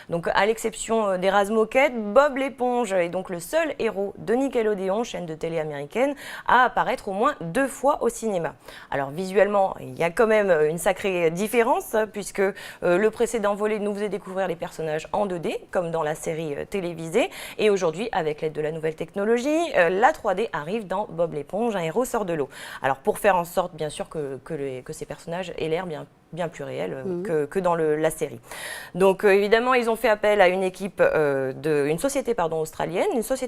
Donc, à l'exception d'Erasmo Quet, Bob l'éponge est donc le seul héros de Nickelodeon, chaîne de télé américaine, à apparaître au moins 2 fois au cinéma. Alors visuellement, il y a quand même une sacrée différence, puisque le précédent volet nous faisait découvrir les personnages en 2D, comme dans la série télévisée. Et aujourd'hui, avec l'aide de la nouvelle technologie, la 3D arrive dans Bob l'éponge, un héros sort de l'eau. Alors pour faire en sorte, bien sûr, que ces personnages aient l'air bien plus réels que dans la série. Donc évidemment, ils ont fait appel à une équipe une société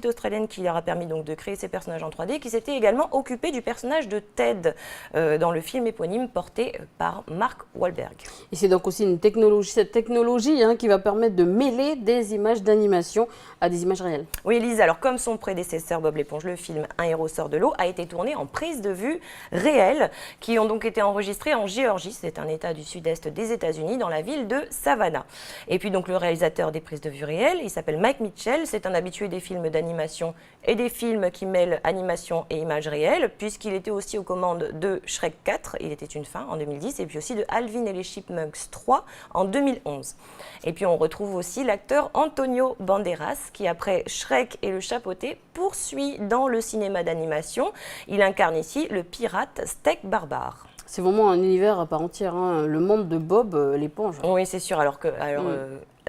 australienne qui leur a permis donc de créer ces personnages en 3D, qui s'était également occupée du personnage de Ted dans le film éponyme porté par Mark Wahlberg. Et c'est donc aussi cette technologie qui va permettre de mêler des images d'animation à des images réelles. Oui, Elise, alors comme son prédécesseur Bob l'éponge, le film Un héros sort de l'eau a été tourné en prise de vue réelles qui ont donc été enregistrées en Géorgie, c'est un état du sud-est des États-Unis, dans la ville de Savannah. Et puis donc le réalisateur des prises de vue réelles, il s'appelle Mike Mitchell, c'est un habitué des films d'animation et des films qui mêlent animation et images réelles, puisqu'il était aussi aux commandes de Shrek 4, Il était une fin en 2010, et puis aussi de Alvin et les Chipmunks 3 en 2011. Et puis on retrouve aussi l'acteur Antonio Banderas, qui après Shrek et le Chapeauté poursuit dans le cinéma d'animation. Il incarne ici le pirate Steak Barbare. C'est vraiment un univers à part entière, le monde de Bob l'éponge. Oui, c'est sûr.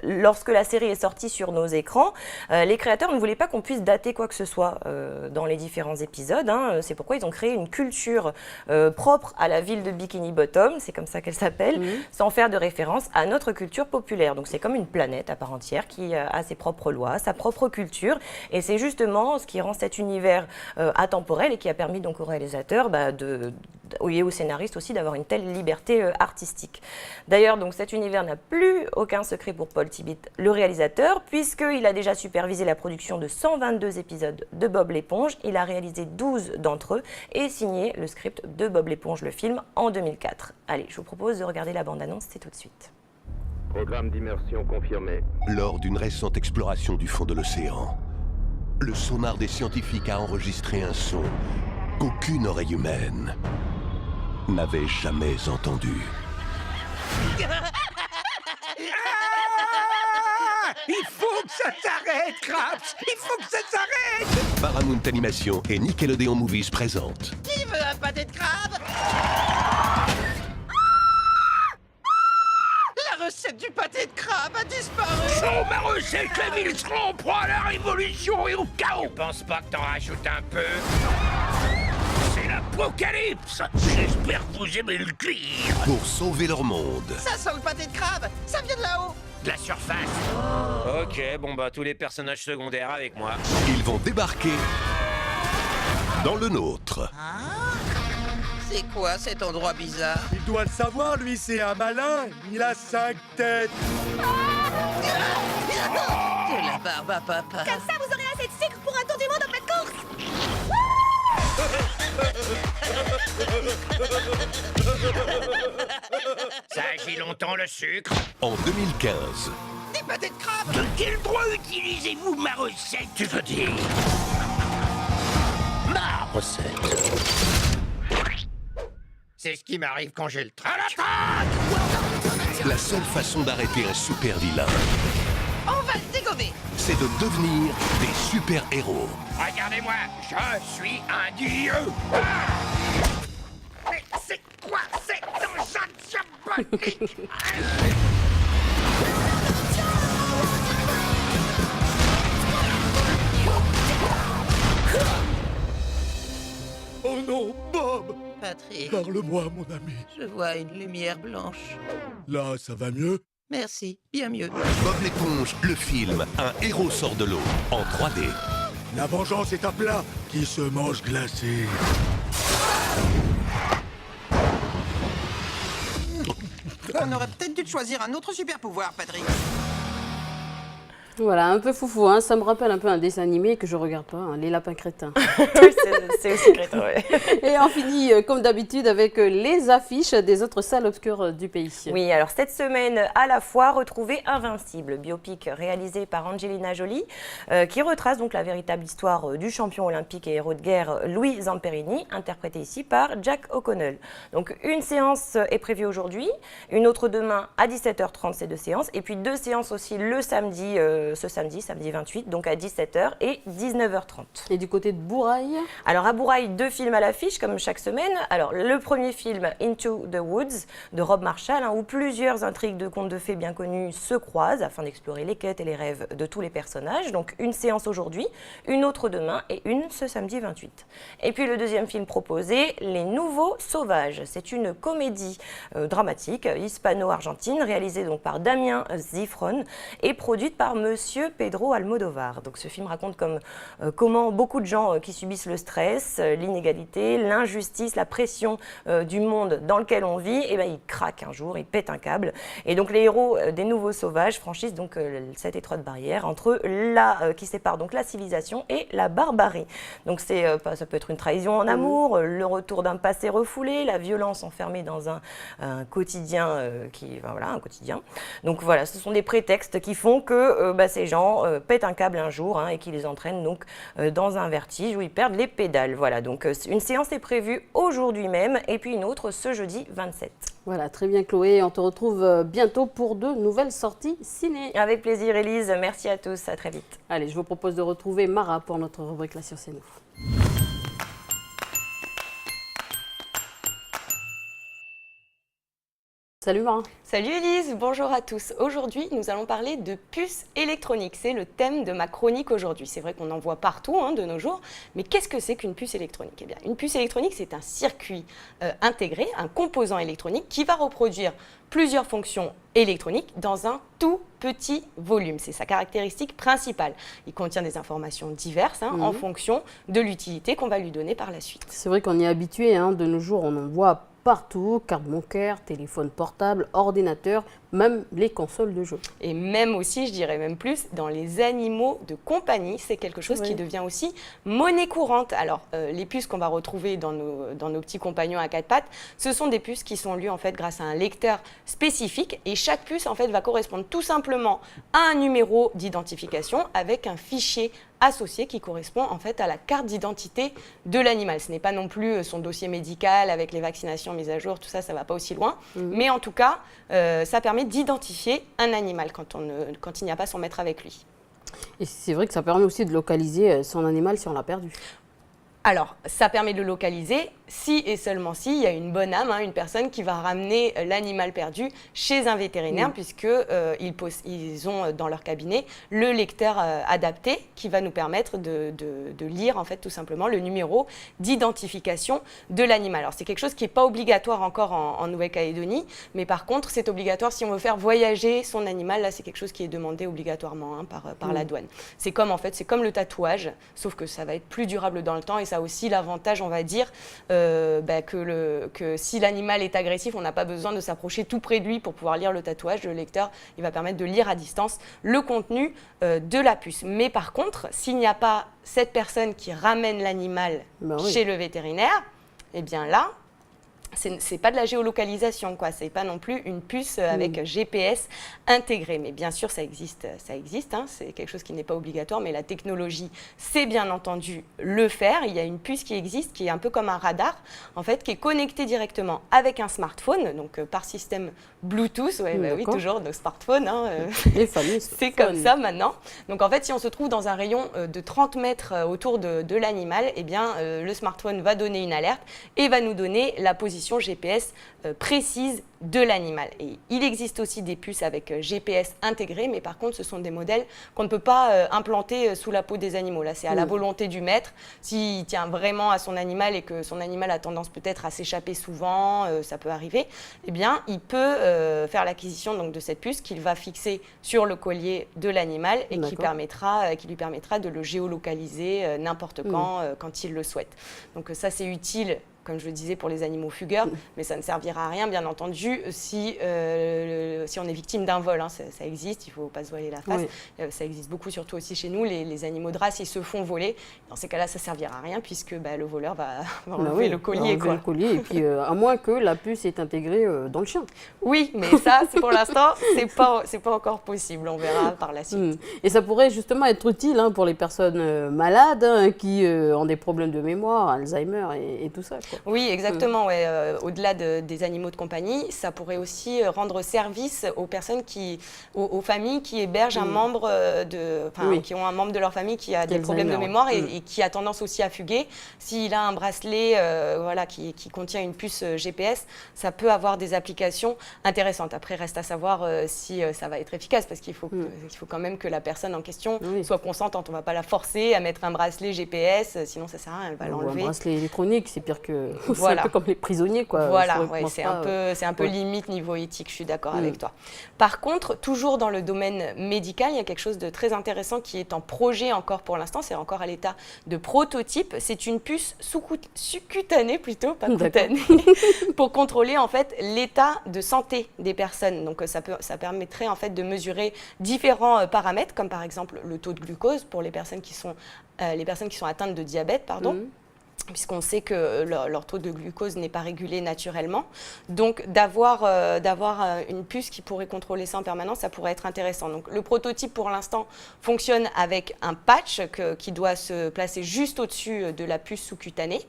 Lorsque la série est sortie sur nos écrans, les créateurs ne voulaient pas qu'on puisse dater quoi que ce soit dans les différents épisodes. C'est pourquoi ils ont créé une culture propre à la ville de Bikini Bottom, c'est comme ça qu'elle s'appelle, sans faire de référence à notre culture populaire. Donc c'est comme une planète à part entière qui a ses propres lois, sa propre culture. Et c'est justement ce qui rend cet univers atemporel et qui a permis donc aux réalisateurs et aux scénaristes aussi d'avoir une telle liberté artistique. D'ailleurs, donc cet univers n'a plus aucun secret pour Paul Tibbitt, le réalisateur, puisqu'il a déjà supervisé la production de 122 épisodes de Bob l'éponge. Il a réalisé 12 d'entre eux et signé le script de Bob l'éponge, le film, en 2004. Allez, je vous propose de regarder la bande-annonce, c'est tout de suite. Programme d'immersion confirmé. Lors d'une récente exploration du fond de l'océan, le sonar des scientifiques a enregistré un son qu'aucune oreille humaine n'avait jamais entendu. Il faut que ça s'arrête, Craps! Il faut que ça s'arrête! Paramount Animation et Nickelodeon Movies présentent. Qui veut un pâté de crabe? La recette du pâté de crabe a disparu! Sans ma recette, les villes seront proies à la révolution et au chaos! Tu penses pas que t'en rajoutes un peu? C'est l'apocalypse! J'espère que vous aimez le cuir! Pour sauver leur monde. Ça sent le pâté de crabe! Ça vient de là-haut! De la surface! Ok, bon bah tous les personnages secondaires avec moi. Ils vont débarquer dans le nôtre. C'est quoi cet endroit bizarre? Il doit le savoir, lui, c'est un malin. Il a 5 têtes. De la barbe à papa. Comme ça, vous aurez assez de sucre pour un tour du monde en pleine course. Ça agit longtemps le sucre. En 2015. Des pâtés de crabe! De quel droit utilisez-vous ma recette, tu veux dire? Ma recette. C'est ce qui m'arrive quand j'ai le trac. La seule façon d'arrêter un super vilain, On va le dégommer! c'est de devenir des super-héros. Regardez-moi, je suis un dieu. Mais c'est quoi cette engin diabolique? Oh non, Bob! Patrick. Parle-moi, mon ami. Je vois une lumière blanche. Là, ça va mieux? Merci, bien mieux. Bob l'éponge, le film, un héros sort de l'eau, en 3D. La vengeance est un plat qui se mange glacé. On aurait peut-être dû choisir un autre super pouvoir, Patrick. Voilà, un peu foufou, ça me rappelle un peu un dessin animé que je regarde pas, Les Lapins Crétins. C'est aussi crétin, ouais. Et on finit comme d'habitude avec les affiches des autres salles obscures du pays. Oui, alors cette semaine à la fois, retrouvez Invincible, biopic réalisé par Angelina Jolie, qui retrace donc la véritable histoire du champion olympique et héros de guerre Louis Zamperini, interprété ici par Jack O'Connell. Donc une séance est prévue aujourd'hui, une autre demain à 17h30, ces 2 séances, et puis 2 séances aussi le samedi ce samedi 28, donc à 17h et 19h30. Et du côté de Bourail? Alors à Bourail, 2 films à l'affiche, comme chaque semaine. Alors le premier film, Into the Woods, de Rob Marshall, où plusieurs intrigues de contes de fées bien connus se croisent afin d'explorer les quêtes et les rêves de tous les personnages. Donc une séance aujourd'hui, une autre demain et une ce samedi 28. Et puis le deuxième film proposé, Les Nouveaux Sauvages. C'est une comédie dramatique hispano-argentine réalisée donc par Damien Zifron et produite par Monsieur Pedro Almodovar. Donc ce film raconte comment beaucoup de gens qui subissent le stress, l'inégalité, l'injustice, la pression du monde dans lequel on vit, et ils craquent un jour, ils pètent un câble. Et donc les héros des Nouveaux Sauvages franchissent donc cette étroite barrière entre qui sépare donc la civilisation et la barbarie. Donc ça peut être une trahison en amour, le retour d'un passé refoulé, la violence enfermée dans un quotidien un quotidien. Donc voilà, ce sont des prétextes qui font que ces gens pètent un câble un jour et qui les entraînent donc dans un vertige où ils perdent les pédales. Voilà, donc une séance est prévue aujourd'hui même et puis une autre ce jeudi 27. Voilà, très bien Chloé, on te retrouve bientôt pour de nouvelles sorties ciné. Avec plaisir Élise, merci à tous, à très vite. Allez, je vous propose de retrouver Mara pour notre rubrique La Science et nous. Salut Mara. Salut Élise, bonjour à tous. Aujourd'hui, nous allons parler de puces électroniques. C'est le thème de ma chronique aujourd'hui. C'est vrai qu'on en voit partout de nos jours, mais qu'est-ce que c'est qu'une puce électronique? Eh bien, une puce électronique, c'est un circuit intégré, un composant électronique qui va reproduire plusieurs fonctions électroniques dans un tout petit volume. C'est sa caractéristique principale. Il contient des informations diverses en fonction de l'utilité qu'on va lui donner par la suite. C'est vrai qu'on y est habitué, de nos jours, on en voit partout, carte bancaire, téléphone portable, ordinateur, même les consoles de jeux. Et même aussi, je dirais même plus, dans les animaux de compagnie, c'est quelque chose qui devient aussi monnaie courante. Alors, les puces qu'on va retrouver dans nos petits compagnons à 4 pattes, ce sont des puces qui sont lues en fait grâce à un lecteur spécifique et chaque puce en fait va correspondre tout simplement à un numéro d'identification avec un fichier associé qui correspond en fait à la carte d'identité de l'animal. Ce n'est pas non plus son dossier médical avec les vaccinations mises à jour, tout ça, ça ne va pas aussi loin. Mais en tout cas, ça permet d'identifier un animal quand il n'y a pas son maître avec lui. Et c'est vrai que ça permet aussi de localiser son animal si on l'a perdu. Alors, ça permet de le localiser si et seulement si il y a une bonne âme, une personne qui va ramener l'animal perdu chez un vétérinaire, puisqu'ils ont dans leur cabinet le lecteur adapté qui va nous permettre de lire en fait tout simplement le numéro d'identification de l'animal. Alors, c'est quelque chose qui n'est pas obligatoire encore en Nouvelle-Calédonie, mais par contre, c'est obligatoire si on veut faire voyager son animal. Là, c'est quelque chose qui est demandé obligatoirement par la douane. C'est comme le tatouage, sauf que ça va être plus durable dans le temps et ça a aussi l'avantage, on va dire, que si l'animal est agressif, on n'a pas besoin de s'approcher tout près de lui pour pouvoir lire le tatouage. Le lecteur, il va permettre de lire à distance le contenu de la puce. Mais par contre, s'il n'y a pas cette personne qui ramène l'animal chez le vétérinaire, eh bien là, c'est pas de la géolocalisation, quoi. C'est pas non plus une puce avec GPS intégrée. Mais bien sûr, ça existe. C'est quelque chose qui n'est pas obligatoire, mais la technologie sait bien entendu le faire. Il y a une puce qui existe, qui est un peu comme un radar, en fait, qui est connectée directement avec un smartphone, donc par système Bluetooth. Oui, toujours nos smartphones. Les fameux c'est comme ça maintenant. Donc en fait, si on se trouve dans un rayon de 30 mètres autour de l'animal, eh bien, le smartphone va donner une alerte et va nous donner la position GPS précise de l'animal. Et il existe aussi des puces avec GPS intégrées, mais par contre, ce sont des modèles qu'on ne peut pas implanter sous la peau des animaux. Là, c'est à la volonté du maître. S'il tient vraiment à son animal et que son animal a tendance peut-être à s'échapper souvent, ça peut arriver, eh bien, il peut faire l'acquisition donc de cette puce qu'il va fixer sur le collier de l'animal et qui lui permettra de le géolocaliser n'importe quand il le souhaite. Donc ça, c'est utile, comme je le disais, pour les animaux fugueurs, mais ça ne servira à rien, bien entendu, si on est victime d'un vol. Ça existe, il ne faut pas se voiler la face. Ça existe beaucoup, surtout aussi chez nous. Les animaux de race, ils se font voler. Dans ces cas-là, ça ne servira à rien, puisque le voleur va enlever le collier. Le collier, et puis à moins que la puce est intégrée dans le chien. Oui, mais ça, pour l'instant, c'est pas encore possible. On verra par la suite. Et ça pourrait justement être utile pour les personnes malades qui ont des problèmes de mémoire, Alzheimer et tout ça. Oui, exactement. Au-delà des animaux de compagnie, ça pourrait aussi rendre service aux personnes aux familles qui hébergent un membre qui ont un membre de leur famille qui a des problèmes de mémoire et qui a tendance aussi à fuguer. S'il a un bracelet qui contient une puce GPS, ça peut avoir des applications intéressantes. Après, reste à savoir si ça va être efficace, parce qu'il faut quand même que la personne en question soit consentante. On ne va pas la forcer à mettre un bracelet GPS, sinon ça ne sert à rien, elle va l'enlever. Un bracelet électronique, c'est pire que... C'est un peu comme les prisonniers, quoi. Voilà, c'est un peu limite niveau éthique, je suis d'accord avec toi. Par contre, toujours dans le domaine médical, il y a quelque chose de très intéressant qui est en projet encore pour l'instant, c'est encore à l'état de prototype. C'est une puce sous-cutanée plutôt, pas cutanée, pour contrôler en fait l'état de santé des personnes. Donc ça permettrait en fait de mesurer différents paramètres, comme par exemple le taux de glucose pour les personnes qui sont atteintes de diabète, puisqu'on sait que leur taux de glucose n'est pas régulé naturellement. Donc d'avoir une puce qui pourrait contrôler ça en permanence, ça pourrait être intéressant. Donc le prototype pour l'instant fonctionne avec un patch qui doit se placer juste au-dessus de la puce sous-cutanée.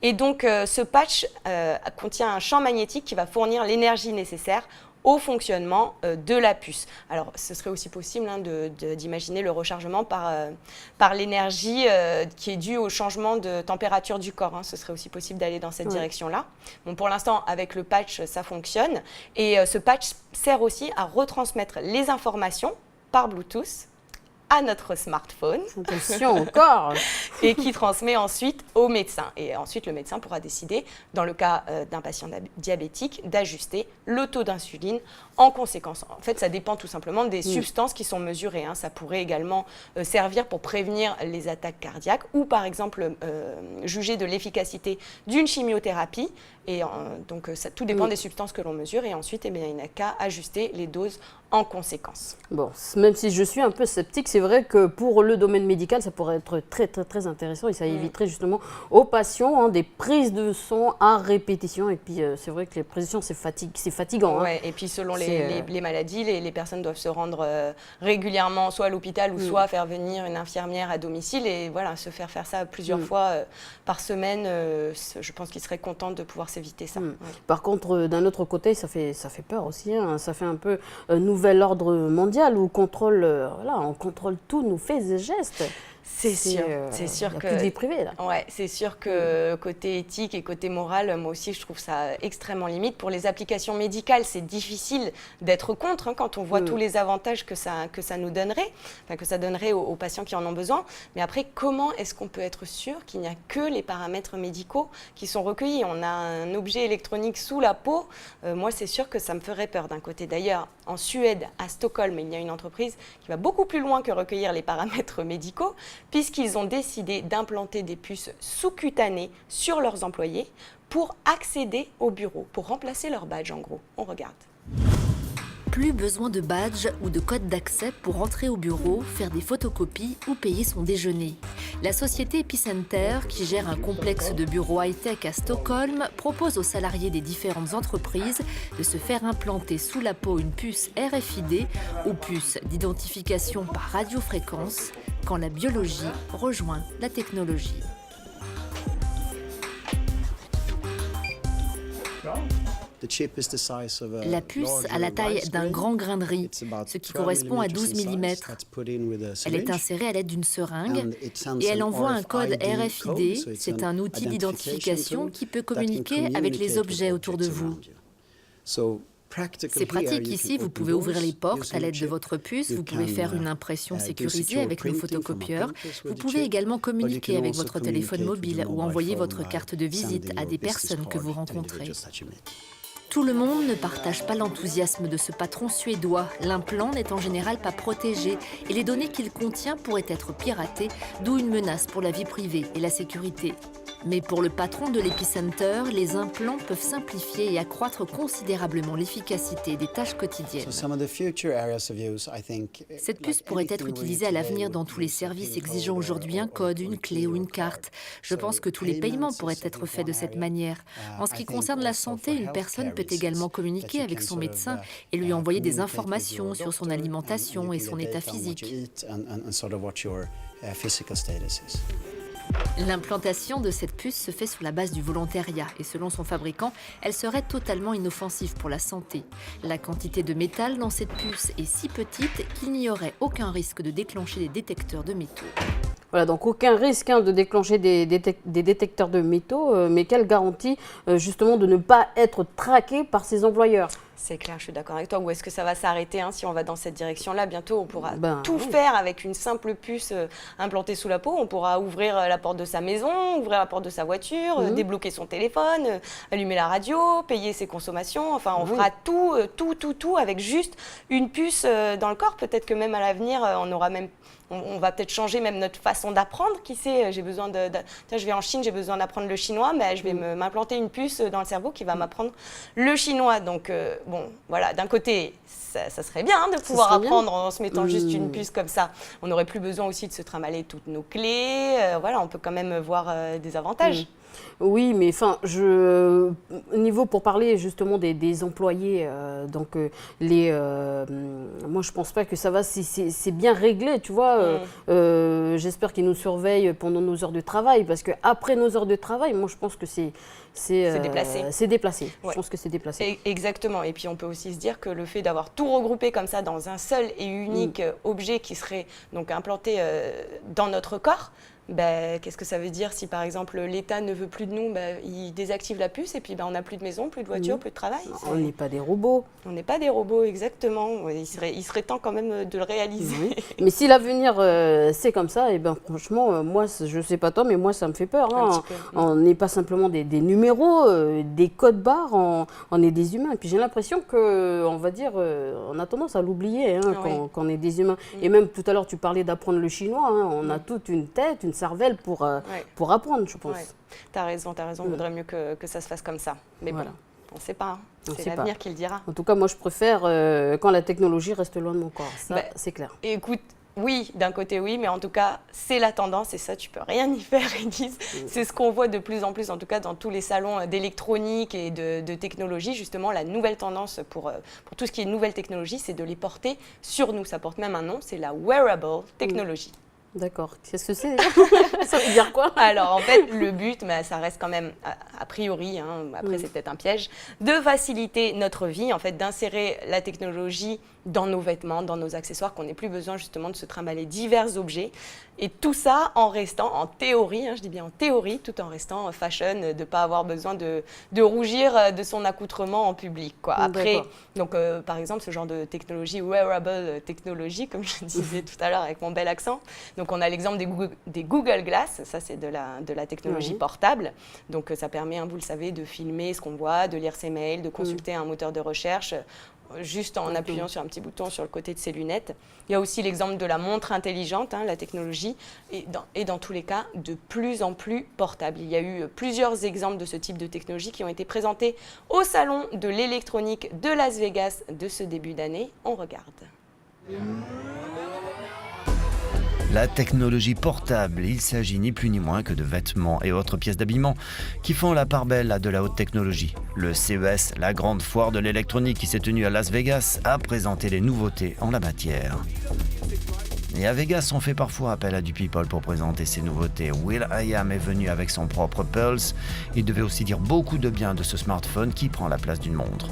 Et donc ce patch contient un champ magnétique qui va fournir l'énergie nécessaire au fonctionnement de la puce. Alors, ce serait aussi possible d'imaginer le rechargement par l'énergie qui est due au changement de température du corps. Ce serait aussi possible d'aller dans cette direction-là. Bon, pour l'instant, avec le patch, ça fonctionne. Et ce patch sert aussi à retransmettre les informations par Bluetooth à notre smartphone. Attention encore. Et qui transmet ensuite au médecin. Et ensuite, le médecin pourra décider, dans le cas d'un patient diabétique, d'ajuster le taux d'insuline en conséquence. En fait, ça dépend tout simplement des substances qui sont mesurées. Ça pourrait également servir pour prévenir les attaques cardiaques ou, par exemple, juger de l'efficacité d'une chimiothérapie. Et donc, tout dépend des substances que l'on mesure. Et ensuite, il n'y a qu'à ajuster les doses en conséquence. Bon, même si je suis un peu sceptique, c'est vrai que pour le domaine médical, ça pourrait être très, très, très intéressant et ça éviterait justement aux patients des prises de son à répétition. Et puis, c'est vrai que les prises de son, c'est fatigant. Ouais, et puis, selon les maladies, les personnes doivent se rendre régulièrement soit à l'hôpital ou soit faire venir une infirmière à domicile. Et voilà, se faire ça plusieurs fois par semaine, je pense qu'ils seraient contents de pouvoir s'éviter ça. Par contre, d'un autre côté, ça fait peur aussi. Ça fait un peu nouvel ordre mondial où on contrôle tous nos faits et gestes. C'est sûr que plus de vie privée là. Ouais, c'est sûr que côté éthique et côté moral, moi aussi je trouve ça extrêmement limite. Pour les applications médicales, c'est difficile d'être contre quand on voit tous les avantages que ça nous donnerait, que ça donnerait aux patients qui en ont besoin. Mais après, comment est-ce qu'on peut être sûr qu'il n'y a que les paramètres médicaux qui sont recueillis? On a un objet électronique sous la peau. Moi, c'est sûr que ça me ferait peur d'un côté. D'ailleurs, en Suède, à Stockholm, il y a une entreprise qui va beaucoup plus loin que recueillir les paramètres médicaux, puisqu'ils ont décidé d'implanter des puces sous-cutanées sur leurs employés pour accéder au bureau, pour remplacer leur badge en gros. On regarde. Plus besoin de badge ou de code d'accès pour entrer au bureau, faire des photocopies ou payer son déjeuner. La société Epicenter, qui gère un complexe de bureaux high-tech à Stockholm, propose aux salariés des différentes entreprises de se faire implanter sous la peau une puce RFID ou puce d'identification par radiofréquence quand la biologie rejoint la technologie. La puce a la taille d'un grand grain de riz, ce qui correspond à 12 mm. Elle est insérée à l'aide d'une seringue et elle envoie un code RFID. C'est un outil d'identification qui peut communiquer avec les objets autour de vous. C'est pratique ici, vous pouvez ouvrir les portes à l'aide de votre puce, vous pouvez faire une impression sécurisée avec nos photocopieurs, vous pouvez également communiquer avec votre téléphone mobile ou envoyer votre carte de visite à des personnes que vous rencontrez. Tout le monde ne partage pas l'enthousiasme de ce patron suédois. L'implant n'est en général pas protégé et les données qu'il contient pourraient être piratées, d'où une menace pour la vie privée et la sécurité. Mais pour le patron de l'Epicenter, les implants peuvent simplifier et accroître considérablement l'efficacité des tâches quotidiennes. Cette puce pourrait être utilisée à l'avenir dans tous les services exigeant aujourd'hui un code, une clé ou une carte. Je pense que tous les paiements pourraient être faits de cette manière. En ce qui concerne la santé, une personne peut également communiquer avec son médecin et lui envoyer des informations sur son alimentation et son état physique. L'implantation de cette puce se fait sur la base du volontariat et selon son fabricant, elle serait totalement inoffensive pour la santé. La quantité de métal dans cette puce est si petite qu'il n'y aurait aucun risque de déclencher des détecteurs de métaux. Voilà, donc aucun risque de déclencher des détecteurs de métaux, mais quelle garantie justement de ne pas être traqué par ses employeurs? C'est clair, je suis d'accord avec toi. Où est-ce que ça va s'arrêter si on va dans cette direction-là? Bientôt, on pourra tout oui. faire avec une simple puce implantée sous la peau. On pourra ouvrir la porte de sa maison, ouvrir la porte de sa voiture, débloquer son téléphone, allumer la radio, payer ses consommations. Enfin, on fera tout avec juste une puce dans le corps. Peut-être que même à l'avenir, on va peut-être changer même notre façon d'apprendre. Qui sait, j'ai besoin tiens, je vais en Chine, j'ai besoin d'apprendre le chinois, mais je vais m'implanter une puce dans le cerveau qui va m'apprendre le chinois. Donc, bon, voilà, d'un côté, ça serait bien de pouvoir apprendre en se mettant juste une puce comme ça. On n'aurait plus besoin aussi de se trimballer toutes nos clés. Voilà, on peut quand même voir des avantages. Oui, mais enfin, pour parler justement des employés, moi je pense pas que ça va, c'est bien réglé, tu vois. J'espère qu'ils nous surveillent pendant nos heures de travail, parce qu'après nos heures de travail, moi je pense que c'est déplacé. C'est déplacé. Ouais. Je pense que c'est déplacé. Exactement. Et puis on peut aussi se dire que le fait d'avoir tout regroupé comme ça dans un seul et unique objet qui serait donc implanté dans notre corps, qu'est-ce que ça veut dire si par exemple l'État ne veut plus de nous, il désactive la puce et puis on n'a plus de maison, plus de voiture, plus de travail. On n'est pas des robots. On n'est pas des robots, exactement. Il serait temps quand même de le réaliser. Oui. Mais si l'avenir c'est comme ça, et franchement, moi je sais pas toi, mais moi ça me fait peur. Hein. On n'est pas simplement des numéros, des codes barres, on est des humains. Et puis j'ai l'impression que, on va dire, on a tendance à l'oublier qu'on est des humains. Et même tout à l'heure tu parlais d'apprendre le chinois, on a toute une tête, une cervelle pour apprendre, je pense. Ouais. T'as raison, il vaudrait mieux que ça se fasse comme ça. Mais bon, on ne sait pas, c'est l'avenir qui le dira. En tout cas, moi je préfère quand la technologie reste loin de mon corps, ça c'est clair. Écoute, oui, d'un côté oui, mais en tout cas, c'est la tendance et ça, tu peux rien y faire, Edith. C'est ce qu'on voit de plus en plus, en tout cas dans tous les salons d'électronique et de technologie. Justement, la nouvelle tendance pour tout ce qui est nouvelle technologie, c'est de les porter sur nous. Ça porte même un nom, c'est la wearable technology. D'accord. Qu'est-ce que c'est? Ça veut dire quoi? Alors, en fait, le but, ça reste quand même, a priori, après c'est peut-être un piège, de faciliter notre vie, en fait, d'insérer la technologie dans nos vêtements, dans nos accessoires, qu'on n'ait plus besoin justement de se trimballer divers objets. Et tout ça en restant, en théorie, je dis bien en théorie, tout en restant fashion, de ne pas avoir besoin de rougir de son accoutrement en public, quoi. Après, donc, par exemple, ce genre de technologie, wearable technologie, comme je disais tout à l'heure avec mon bel accent. Donc, on a l'exemple des Google Glass, ça c'est de la technologie portable. Donc, ça permet, vous le savez, de filmer ce qu'on voit, de lire ses mails, de consulter un moteur de recherche, juste en appuyant sur un petit bouton sur le côté de ses lunettes. Il y a aussi l'exemple de la montre intelligente, la technologie, et dans tous les cas, de plus en plus portable. Il y a eu plusieurs exemples de ce type de technologie qui ont été présentés au Salon de l'électronique de Las Vegas de ce début d'année. On regarde. La technologie portable, il s'agit ni plus ni moins que de vêtements et autres pièces d'habillement qui font la part belle à de la haute technologie. Le CES, la grande foire de l'électronique qui s'est tenue à Las Vegas, a présenté les nouveautés en la matière. Et à Vegas, on fait parfois appel à du people pour présenter ces nouveautés. will.i.am est venu avec son propre Pulse. Il devait aussi dire beaucoup de bien de ce smartphone qui prend la place d'une montre.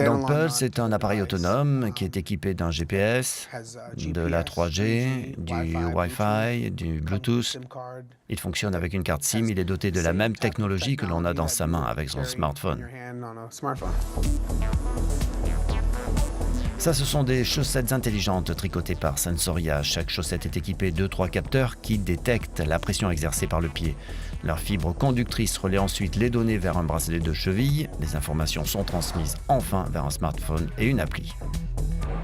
Donc Pulse est un appareil autonome qui est équipé d'un GPS, de la 3G, du Wi-Fi, du Bluetooth. Il fonctionne avec une carte SIM, il est doté de la même technologie que l'on a dans sa main avec son smartphone. Ça, ce sont des chaussettes intelligentes tricotées par Sensoria. Chaque chaussette est équipée de 3 capteurs qui détectent la pression exercée par le pied. Leur fibre conductrice relaie ensuite les données vers un bracelet de cheville. Les informations sont transmises enfin vers un smartphone et une appli.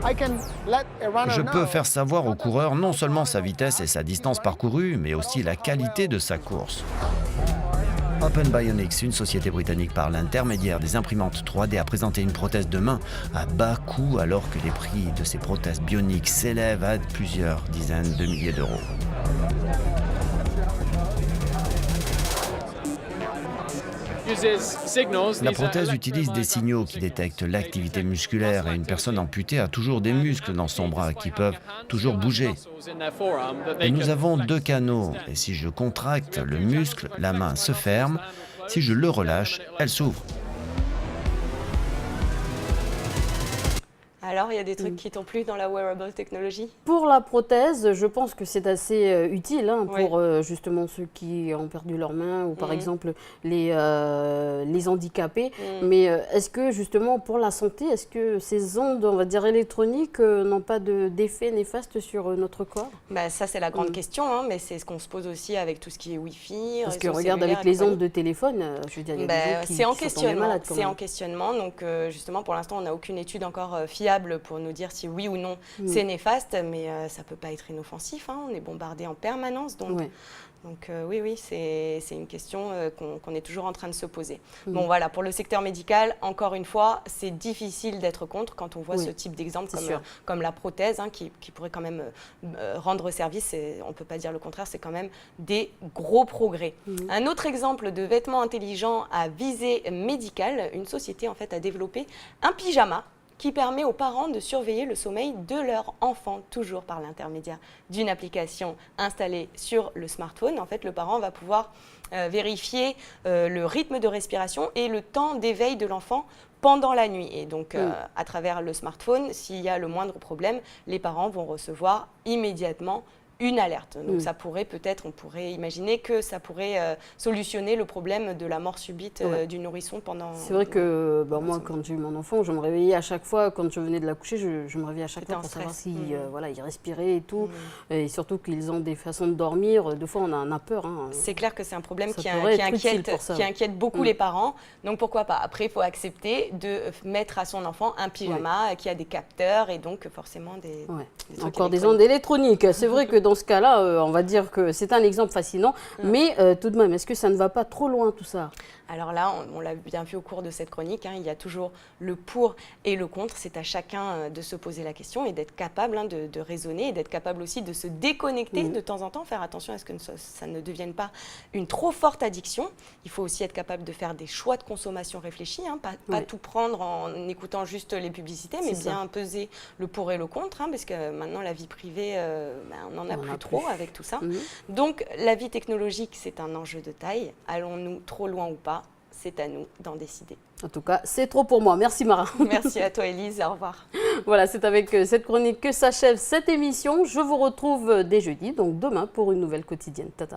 Je peux faire savoir au coureur non seulement sa vitesse et sa distance parcourue, mais aussi la qualité de sa course. Open Bionics, une société britannique par l'intermédiaire des imprimantes 3D, a présenté une prothèse de main à bas coût alors que les prix de ces prothèses bioniques s'élèvent à plusieurs dizaines de milliers d'euros. La prothèse utilise des signaux qui détectent l'activité musculaire et une personne amputée a toujours des muscles dans son bras qui peuvent toujours bouger. Et nous avons 2 canaux et si je contracte le muscle, la main se ferme. Si je le relâche, elle s'ouvre. Alors, il y a des trucs qui t'ont plu dans la wearable technology? Pour la prothèse, je pense que c'est assez utile pour justement ceux qui ont perdu leurs mains ou par exemple les handicapés. Mais est-ce que justement pour la santé, est-ce que ces ondes, on va dire électroniques, n'ont pas d'effet néfaste sur notre corps? Bah, ça, c'est la grande question, hein, mais c'est ce qu'on se pose aussi avec tout ce qui est Wi-Fi. Parce que regarde avec les ondes de téléphone, je veux dire, il y a des gens qui sont tombés malades. C'est en questionnement, donc justement pour l'instant on n'a aucune étude encore fiable pour nous dire si oui ou non c'est néfaste, mais ça peut pas être inoffensif, hein, on est bombardé en permanence, donc oui, c'est une question qu'on est toujours en train de se poser. Bon voilà, pour le secteur médical, encore une fois, c'est difficile d'être contre quand on voit ce type d'exemple comme la prothèse, hein, qui pourrait quand même rendre service, et on ne peut pas dire le contraire, c'est quand même des gros progrès. Un autre exemple de vêtements intelligents à visée médicale, une société en fait a développé un pyjama qui permet aux parents de surveiller le sommeil de leur enfant, toujours par l'intermédiaire d'une application installée sur le smartphone. En fait, le parent va pouvoir vérifier le rythme de respiration et le temps d'éveil de l'enfant pendant la nuit. Et donc, à travers le smartphone, s'il y a le moindre problème, les parents vont recevoir immédiatement une alerte. Donc ça pourrait peut-être, on pourrait imaginer que ça pourrait solutionner le problème de la mort subite du nourrisson pendant... C'est vrai que moi, quand j'ai eu mon enfant, je me réveillais à chaque fois, quand je venais de l'accoucher, je me réveillais à chaque fois pour savoir si il respirait et tout. Et surtout qu'ils ont des façons de dormir, des fois on en a peur. Hein. C'est clair que c'est un problème qui inquiète beaucoup les parents. Donc pourquoi pas. Après, il faut accepter de mettre à son enfant un pyjama qui a des capteurs et donc forcément des trucs encore des ondes électroniques. C'est vrai que dans ce cas-là, on va dire que c'est un exemple fascinant, mais tout de même, est-ce que ça ne va pas trop loin tout ça? Alors là, on l'a bien vu au cours de cette chronique, hein, il y a toujours le pour et le contre. C'est à chacun de se poser la question et d'être capable de raisonner et d'être capable aussi de se déconnecter de temps en temps, faire attention à ce que ça ne devienne pas une trop forte addiction. Il faut aussi être capable de faire des choix de consommation réfléchis, hein, pas tout prendre en écoutant juste les publicités, mais bien peser le pour et le contre, hein, parce que maintenant la vie privée, on n'en a plus trop avec tout ça. Donc la vie technologique, c'est un enjeu de taille. Allons-nous trop loin ou pas? C'est à nous d'en décider. En tout cas, c'est trop pour moi. Merci Mara. Merci à toi Élise, au revoir. Voilà, c'est avec cette chronique que s'achève cette émission. Je vous retrouve dès jeudi, donc demain pour une nouvelle quotidienne. Tata.